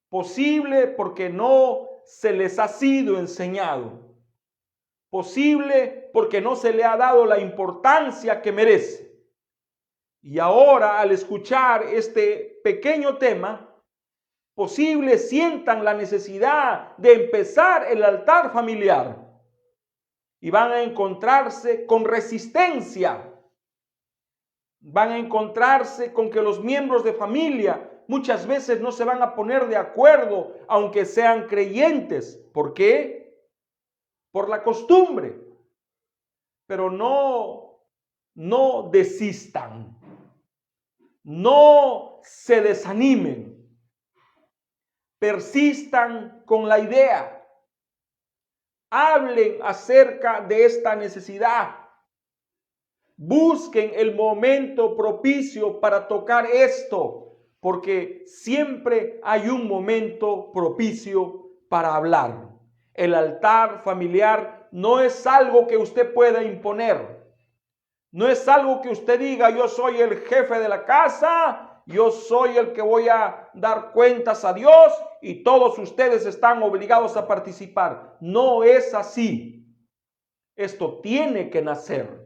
Posible porque no se les ha sido enseñado. Posible porque no se le ha dado la importancia que merece. Y ahora, al escuchar este pequeño tema, posible sientan la necesidad de empezar el altar familiar y van a encontrarse con resistencia. Van a encontrarse con que los miembros de familia muchas veces no se van a poner de acuerdo, aunque sean creyentes. ¿Por qué? Por la costumbre. Pero no desistan. No se desanimen. Persistan con la idea. Hablen acerca de esta necesidad. Busquen el momento propicio para tocar esto, porque siempre hay un momento propicio para hablar. El altar familiar no es algo que usted pueda imponer. No es algo que usted diga, yo soy el jefe de la casa, yo soy el que voy a dar cuentas a Dios y todos ustedes están obligados a participar. No es así. Esto tiene que nacer.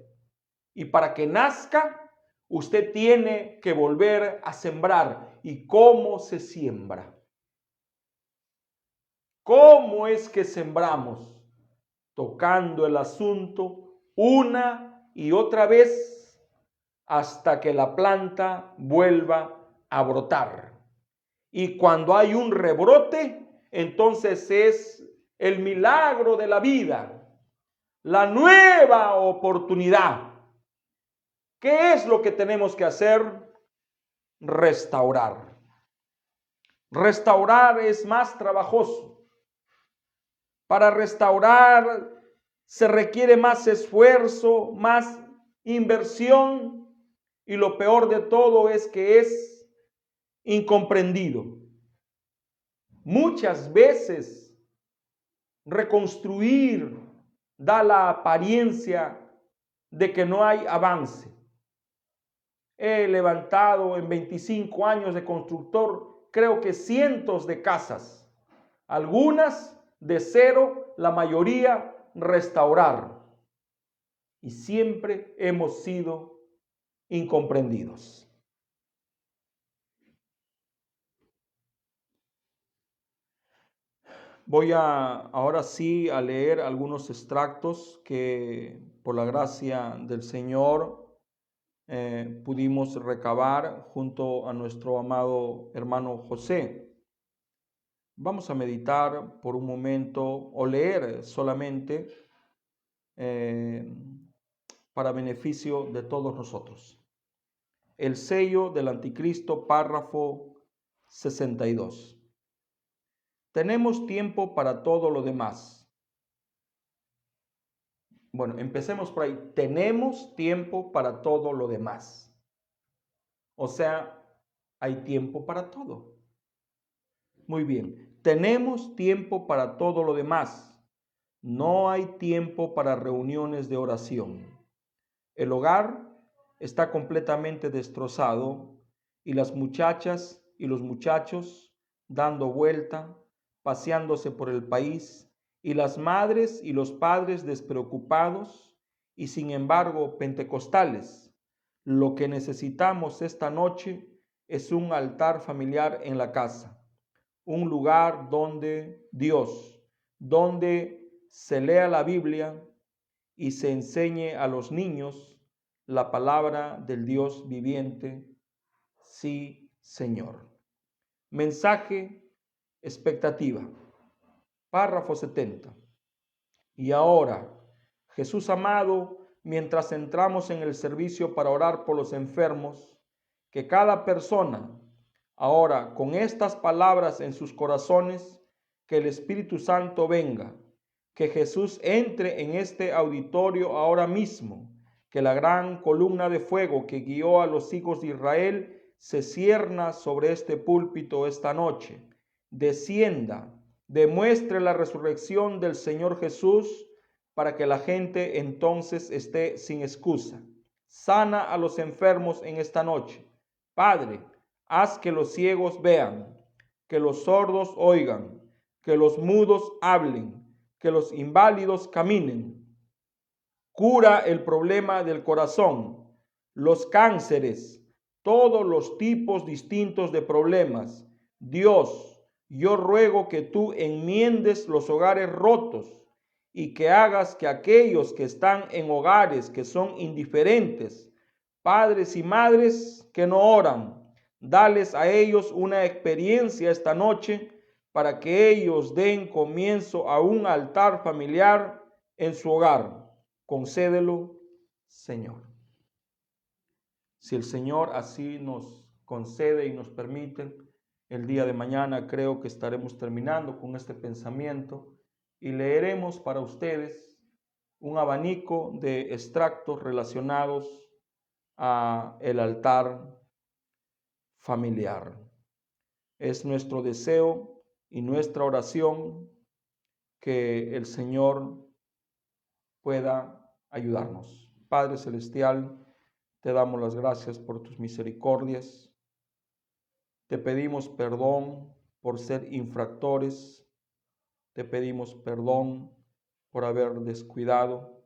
Y para que nazca, usted tiene que volver a sembrar. ¿Y cómo se siembra? ¿Cómo es que sembramos? Tocando el asunto una y otra vez hasta que la planta vuelva a brotar. Y cuando hay un rebrote, entonces es el milagro de la vida, la nueva oportunidad. ¿Qué es lo que tenemos que hacer? Restaurar. Restaurar es más trabajoso. Para restaurar se requiere más esfuerzo, más inversión y lo peor de todo es que es incomprendido. Muchas veces reconstruir da la apariencia de que no hay avance. He levantado en 25 años de constructor, creo que cientos de casas, algunas de cero, la mayoría restaurar. Y siempre hemos sido incomprendidos. Voy ahora sí a leer algunos extractos que por la gracia del Señor pudimos recabar junto a nuestro amado hermano José. Vamos a meditar por un momento o leer solamente para beneficio de todos nosotros. El sello del anticristo, párrafo 62. Tenemos tiempo para todo lo demás. Bueno, empecemos por ahí. Tenemos tiempo para todo lo demás. O sea, hay tiempo para todo. Muy bien. Tenemos tiempo para todo lo demás. No hay tiempo para reuniones de oración. El hogar está completamente destrozado y las muchachas y los muchachos dando vuelta, paseándose por el país, y las madres y los padres despreocupados y sin embargo pentecostales. Lo que necesitamos esta noche es un altar familiar en la casa, un lugar donde Dios, donde se lea la Biblia y se enseñe a los niños la palabra del Dios viviente. Sí, Señor. Mensaje, expectativa. Párrafo 70. Y ahora, Jesús amado, mientras entramos en el servicio para orar por los enfermos, que cada persona, ahora con estas palabras en sus corazones, que el Espíritu Santo venga, que Jesús entre en este auditorio ahora mismo, que la gran columna de fuego que guió a los hijos de Israel se cierna sobre este púlpito esta noche, descienda, demuestre la resurrección del Señor Jesús para que la gente entonces esté sin excusa. Sana a los enfermos en esta noche. Padre, haz que los ciegos vean, que los sordos oigan, que los mudos hablen, que los inválidos caminen. Cura el problema del corazón, los cánceres, todos los tipos distintos de problemas. Dios, yo ruego que tú enmiendes los hogares rotos y que hagas que aquellos que están en hogares que son indiferentes, padres y madres que no oran, dales a ellos una experiencia esta noche para que ellos den comienzo a un altar familiar en su hogar. Concédelo, Señor. Si el Señor así nos concede y nos permite, el día de mañana creo que estaremos terminando con este pensamiento y leeremos para ustedes un abanico de extractos relacionados a el altar familiar. Es nuestro deseo y nuestra oración que el Señor pueda ayudarnos. Padre Celestial, te damos las gracias por tus misericordias. Te pedimos perdón por ser infractores. Te pedimos perdón por haber descuidado.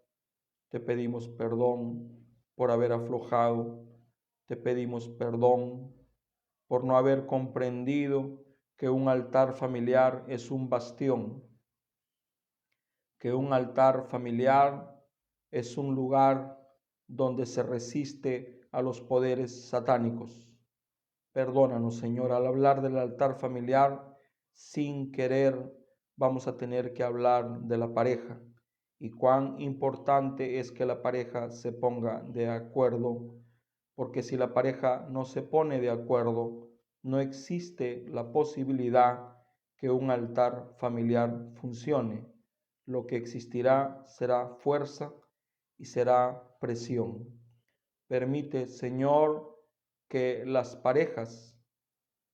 Te pedimos perdón por haber aflojado. Te pedimos perdón por no haber comprendido que un altar familiar es un bastión, que un altar familiar es un lugar donde se resiste a los poderes satánicos. Perdónanos, Señor, al hablar del altar familiar, sin querer vamos a tener que hablar de la pareja y cuán importante es que la pareja se ponga de acuerdo, porque si la pareja no se pone de acuerdo, no existe la posibilidad que un altar familiar funcione. Lo que existirá será fuerza y será presión. Permite, Señor, que las parejas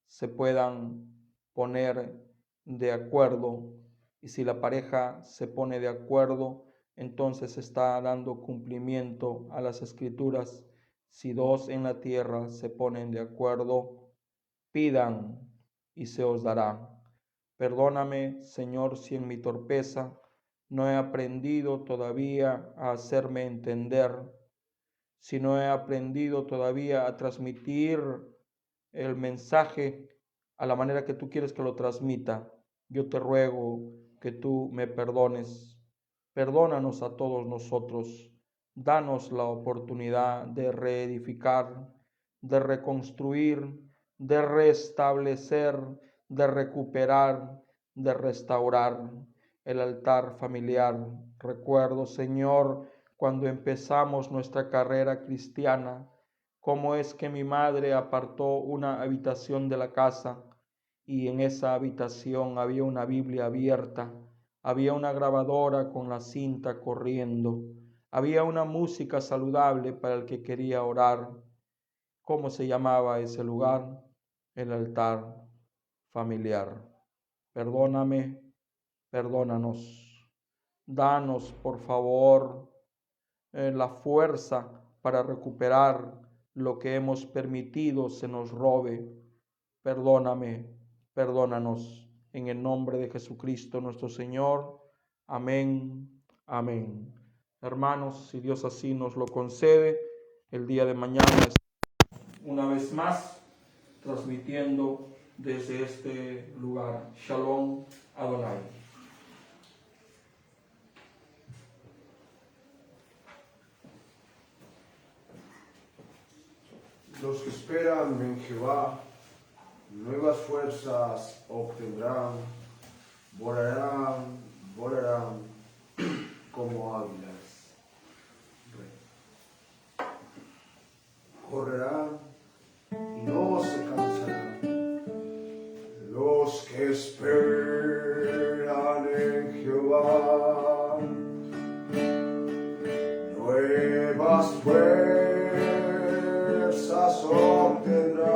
se puedan poner de acuerdo, y si la pareja se pone de acuerdo, entonces está dando cumplimiento a las escrituras. Si dos en la tierra se ponen de acuerdo, pidan y se os dará. Perdóname, Señor, si en mi torpeza no he aprendido todavía a hacerme entender, si no he aprendido todavía a transmitir el mensaje a la manera que tú quieres que lo transmita. Yo te ruego que tú me perdones. Perdónanos a todos nosotros. Danos la oportunidad de reedificar, de reconstruir, de restablecer, de recuperar, de restaurar el altar familiar. Recuerdo, Señor, cuando empezamos nuestra carrera cristiana, cómo es que mi madre apartó una habitación de la casa y en esa habitación había una Biblia abierta, había una grabadora con la cinta corriendo, había una música saludable para el que quería orar. ¿Cómo se llamaba ese lugar? El altar familiar. Perdóname, perdónanos. Danos, por favor, la fuerza para recuperar lo que hemos permitido se nos robe. Perdóname, perdónanos. En el nombre de Jesucristo nuestro Señor. Amén, amén. Hermanos, si Dios así nos lo concede, el día de mañana, una vez más, transmitiendo desde este lugar. Shalom Adonai. Los que esperan en Jehová, nuevas fuerzas obtendrán, volarán como águilas, correrán nuevas fuerzas obtendrán,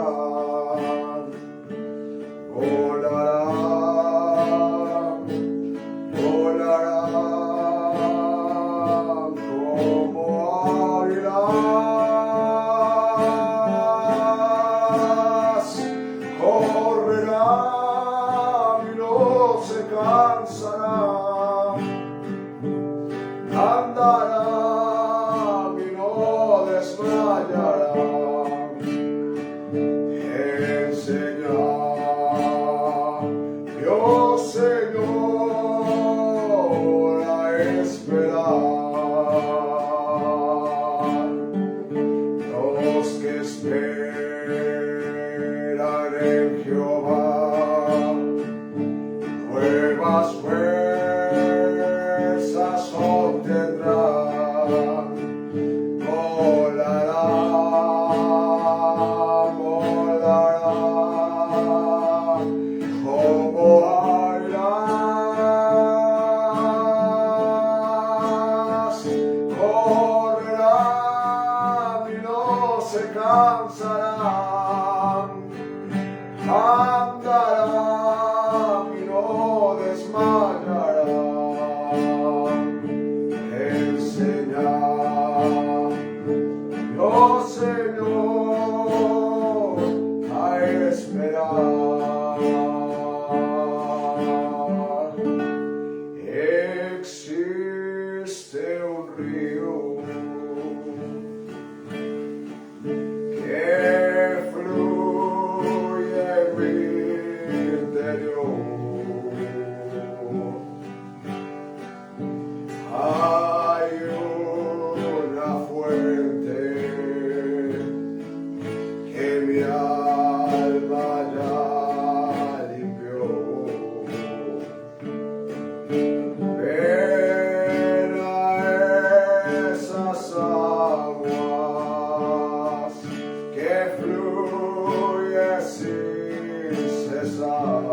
volarán, volarán como águilas, correrán y no se cansarán, andarán y no desmayarán. Enseñar, Dios Señor, a esperar. Los que esperan en Jehová, nuevas fuerzas obtendrán, volarán, volarán como águilas, correrán y no se cansarán, andarán y no desmayarán. Enseñar, Dios Señor, a esperar. Existe un río que fluye en mi interior. Hay una fuente que mi alma ya limpió. Ven a esas aguas que fluye sin cesar.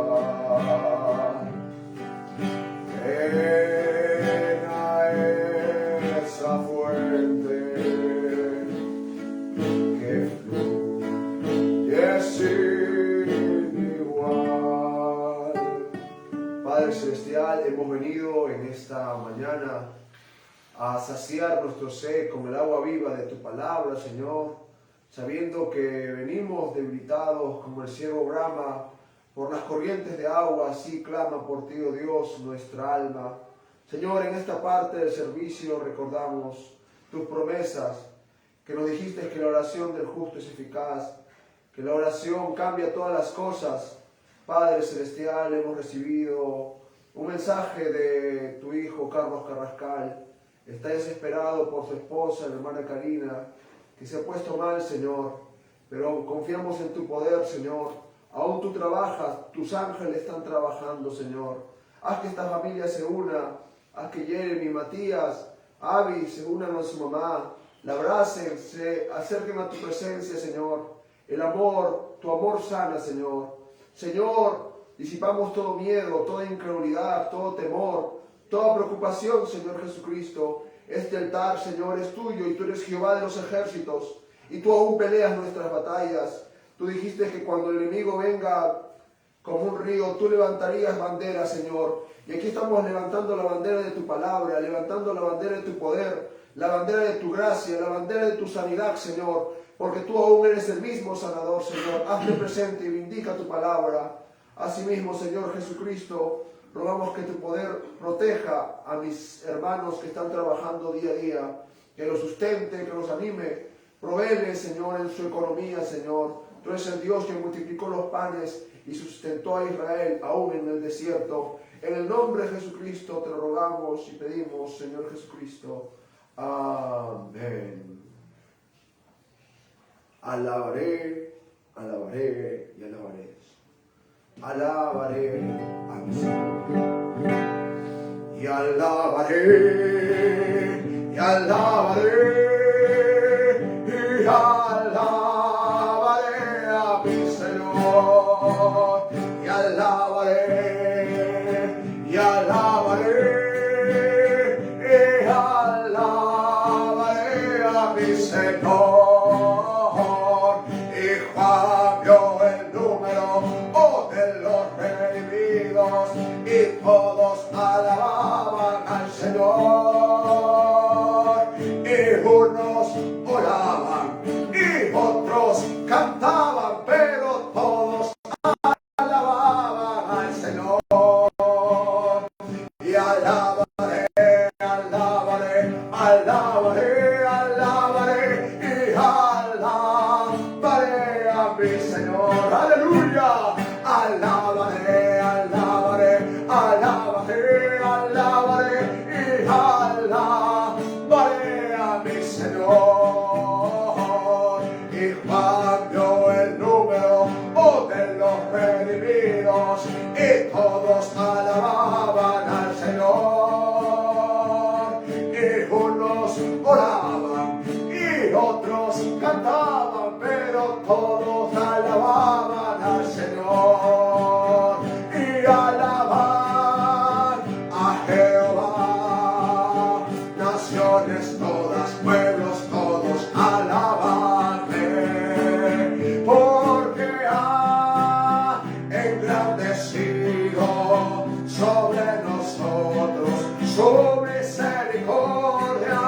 Ven a esa fuente que fluye sin igual. Padre Celestial, hemos venido en esta mañana a saciar nuestro sed con el agua viva de tu palabra, Señor, sabiendo que venimos debilitados como el ciervo brama por las corrientes de agua, así clama por ti, oh Dios, nuestra alma. Señor, en esta parte del servicio recordamos tus promesas, que nos dijiste que la oración del justo es eficaz, que la oración cambia todas las cosas. Padre Celestial, hemos recibido un mensaje de tu hijo Carlos Carrascal. Está desesperado por su esposa, la hermana Karina, que se ha puesto mal, Señor, pero confiamos en tu poder, Señor. Aún tú trabajas, tus ángeles están trabajando, Señor. Haz que esta familia se una, haz que Jeremy, Matías, Abby se unan a su mamá, la abracen, se acerquen a tu presencia, Señor. El amor, tu amor sana, Señor. Señor, disipamos todo miedo, toda incredulidad, todo temor, toda preocupación, Señor Jesucristo. Este altar, Señor, es tuyo y tú eres Jehová de los ejércitos y tú aún peleas nuestras batallas. Tú dijiste que cuando el enemigo venga como un río, tú levantarías bandera, Señor. Y aquí estamos levantando la bandera de tu palabra, levantando la bandera de tu poder, la bandera de tu gracia, la bandera de tu sanidad, Señor. Porque tú aún eres el mismo sanador, Señor. Hazte presente y vindica tu palabra. Asimismo, Señor Jesucristo, rogamos que tu poder proteja a mis hermanos que están trabajando día a día, que los sustente, que los anime. Provéele, Señor, en su economía, Señor. Tú eres el Dios que multiplicó los panes y sustentó a Israel aún en el desierto. En el nombre de Jesucristo te lo rogamos y pedimos, Señor Jesucristo. Amén. Alabaré, alabaré y alabaré. Alabaré a mi Señor. Y alabaré, y alabaré, y alabaré a mi Señor. Y alabaré, y alabaré, y alabaré a mi alabaré, alabaré y alabaré a mi Señor. Aleluya. Alabaré, alabaré, alabaré, alabaré y alabaré a mi Señor. Y Juan vio el número de los redimidos y todos alababan al Señor. Y unos oraban y otros cantaban, pero todos alababan al Señor. Y alaban a Jehová, naciones todas, pueblos todos, alabanle, porque ha engrandecido sobre nosotros su misericordia,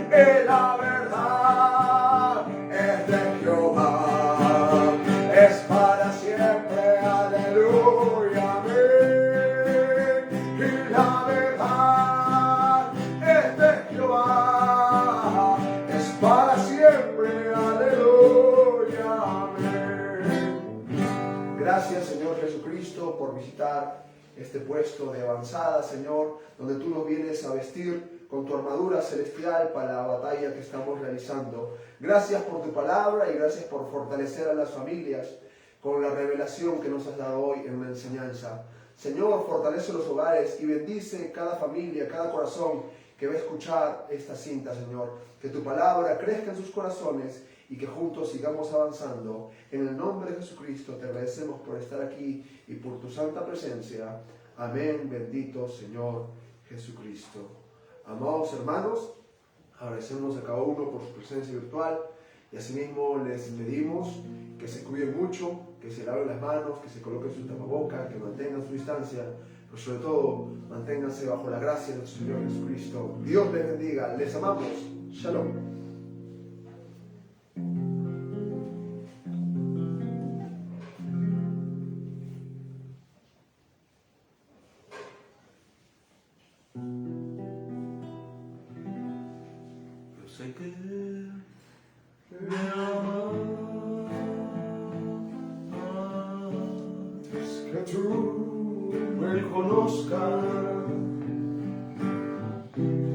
y la verdad es de Jehová, es para siempre, aleluya, amén. Y la verdad es de Jehová, es para siempre, aleluya, amén. Gracias, Señor Jesucristo, por visitar este puesto de avanzada, Señor, donde tú nos vienes a vestir con tu armadura celestial para la batalla que estamos realizando. Gracias por tu palabra y gracias por fortalecer a las familias con la revelación que nos has dado hoy en la enseñanza. Señor, fortalece los hogares y bendice cada familia, cada corazón que va a escuchar esta cinta, Señor. Que tu palabra crezca en sus corazones y que juntos sigamos avanzando. En el nombre de Jesucristo te agradecemos por estar aquí y por tu santa presencia. Amén, bendito Señor Jesucristo. Amados hermanos, agradecemos a cada uno por su presencia virtual y asimismo les pedimos que se cuiden mucho, que se laven las manos, que se coloquen su tapabocas, que mantengan su distancia, pero sobre todo manténganse bajo la gracia de nuestro Señor Jesucristo. Dios les bendiga, les amamos. Shalom. Sé que me amas, Es que tú me conozcas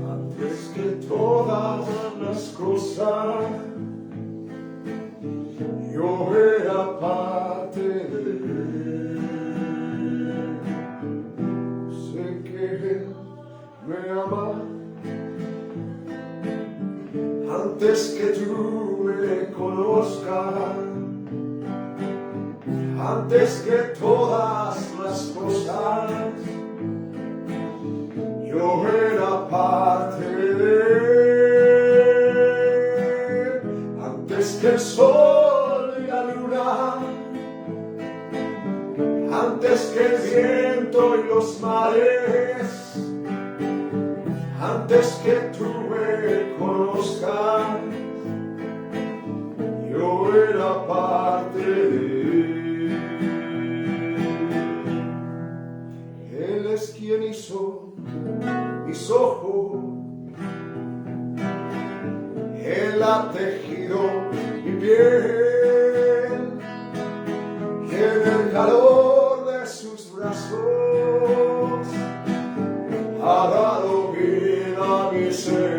antes que todas las cosas. Yo era parte de él. Sé que él me ama antes que tú me conozcas, antes que todas las cosas. Yo era parte de él, antes que el sol y la luna, antes que el viento y los mares, antes que tú me conozcas, yo era parte de él. Él es quien hizo mis ojos, Él ha tejido mi piel, y en el calor de sus brazos ha dado vida a mi ser.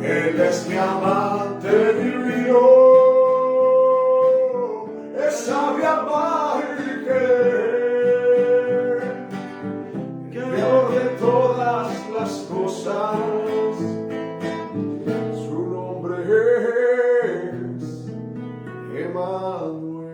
Él es mi amante divino, es sabe amar y querer, creador de todas las cosas. Su nombre es Emmanuel.